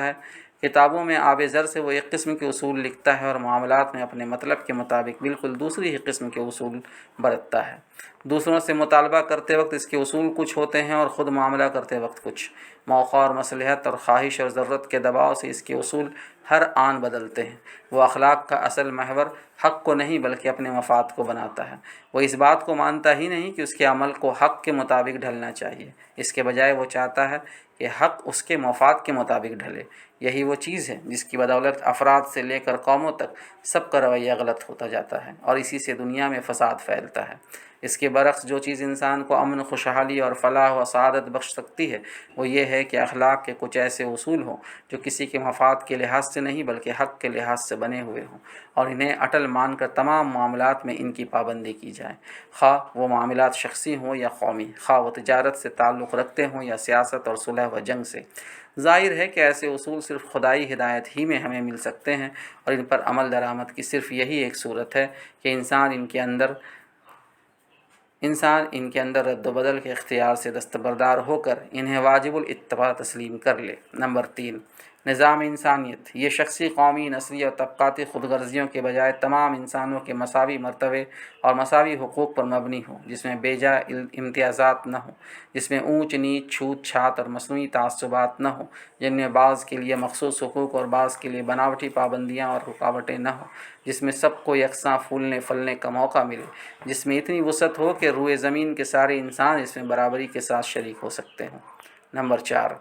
ہے اور معاملات میں اپنے مطلب کے مطابق بالکل دوسری ہی قسم کے اصول برتتا ہے۔ دوسروں سے مطالبہ کرتے وقت اس کے اصول کچھ ہوتے ہیں اور خود معاملہ کرتے وقت کچھ۔ موقع اور مصلحت اور خواہش اور ضرورت کے دباؤ سے اس کے اصول ہر آن بدلتے ہیں۔ وہ اخلاق کا اصل محور حق کو نہیں بلکہ اپنے مفاد کو بناتا ہے۔ وہ اس بات کو مانتا ہی نہیں کہ اس کے عمل کو حق کے مطابق ڈھلنا چاہیے، اس کے بجائے وہ چاہتا ہے کہ حق اس کے مفاد کے مطابق ڈھلے۔ یہی وہ چیز ہے جس کی بدولت افراد سے لے کر قوموں تک سب کا رویہ غلط ہوتا جاتا ہے، اور اسی سے دنیا میں فساد پھیلتا ہے۔ اس کے برعکس جو چیز انسان کو امن، خوشحالی اور فلاح و سعادت بخش سکتی ہے وہ یہ ہے کہ اخلاق کے کچھ ایسے اصول ہوں جو کسی کے مفاد کے لحاظ سے نہیں بلکہ حق کے لحاظ سے بنے ہوئے ہوں، اور انہیں اٹل مان کر تمام معاملات میں ان کی پابندی کی جائے، خواہ وہ معاملات شخصی ہوں یا قومی، خواہ وہ تجارت سے تعلق رکھتے ہوں یا سیاست اور صلح و جنگ سے۔ ظاہر ہے کہ ایسے اصول صرف خدائی ہدایت ہی میں ہمیں مل سکتے ہیں، اور ان پر عمل درآمد کی صرف یہی ایک صورت ہے کہ انسان ان کے اندر رد و بدل کے اختیار سے دستبردار ہو کر انہیں واجب الاتباع تسلیم کر لے۔ نمبر 3، نظام انسانیت۔ یہ شخصی، قومی، نسلی اور طبقاتی خود غرضیوں کے بجائے تمام انسانوں کے مساوی مرتبے اور مساوی حقوق پر مبنی ہو، جس میں بے جا امتیازات نہ ہوں، جس میں اونچ نیچ، چھوت چھات اور مصنوعی تعصبات نہ ہوں، جن میں بعض کے لیے مخصوص حقوق اور بعض کے لیے بناوٹی پابندیاں اور رکاوٹیں نہ ہوں، جس میں سب کو یکساں پھولنے پھلنے کا موقع ملے، جس میں اتنی وسعت ہو کہ روئے زمین کے سارے انسان اس میں برابری کے ساتھ شریک ہو سکتے ہوں۔ نمبر 4،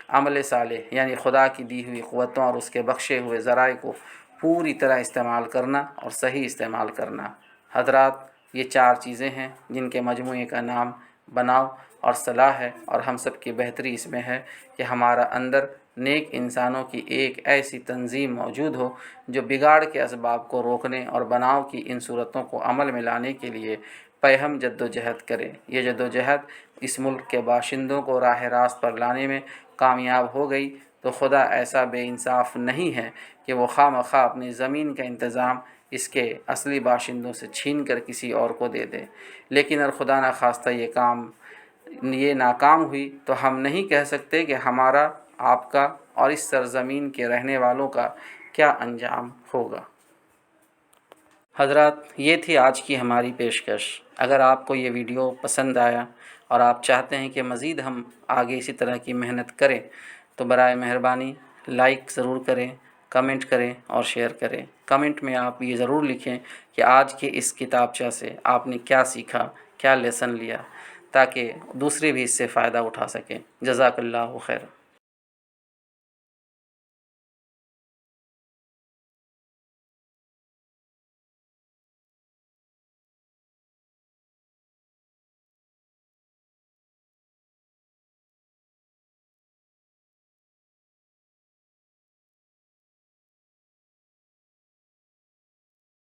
عمل صالح، یعنی خدا کی دی ہوئی قوتوں اور اس کے بخشے ہوئے ذرائع کو پوری طرح استعمال کرنا اور صحیح استعمال کرنا۔ حضرات، یہ 4 چیزیں ہیں جن کے مجموعے کا نام بناؤ اور صلاح ہے، اور ہم سب کی بہتری اس میں ہے کہ ہمارا اندر نیک انسانوں کی ایک ایسی تنظیم موجود ہو جو بگاڑ کے اسباب کو روکنے اور بناؤ کی ان صورتوں کو عمل میں لانے کے لیے پہم جد و جہد کرے۔ یہ جد و جہد اس ملک کے باشندوں کو راہ راست پر لانے میں کامیاب ہو گئی تو خدا ایسا بے انصاف نہیں ہے کہ وہ خواہ مخواہ اپنی زمین کا انتظام اس کے اصلی باشندوں سے چھین کر کسی اور کو دے دے، لیکن اگر خدا نخواستہ یہ ناکام ہوئی تو ہم نہیں کہہ سکتے کہ ہمارا، آپ کا اور اس سرزمین کے رہنے والوں کا کیا انجام ہوگا۔ حضرات، یہ تھی آج کی ہماری پیشکش۔ اگر آپ کو یہ ویڈیو پسند آیا اور آپ چاہتے ہیں کہ مزید ہم آگے اسی طرح کی محنت کریں تو برائے مہربانی لائک ضرور کریں، کمنٹ کریں اور شیئر کریں۔ کمنٹ میں آپ یہ ضرور لکھیں کہ آج کے اس کتابچہ سے آپ نے کیا سیکھا، کیا لیسن لیا، تاکہ دوسرے بھی اس سے فائدہ اٹھا سکیں۔ جزاک اللہ خیر۔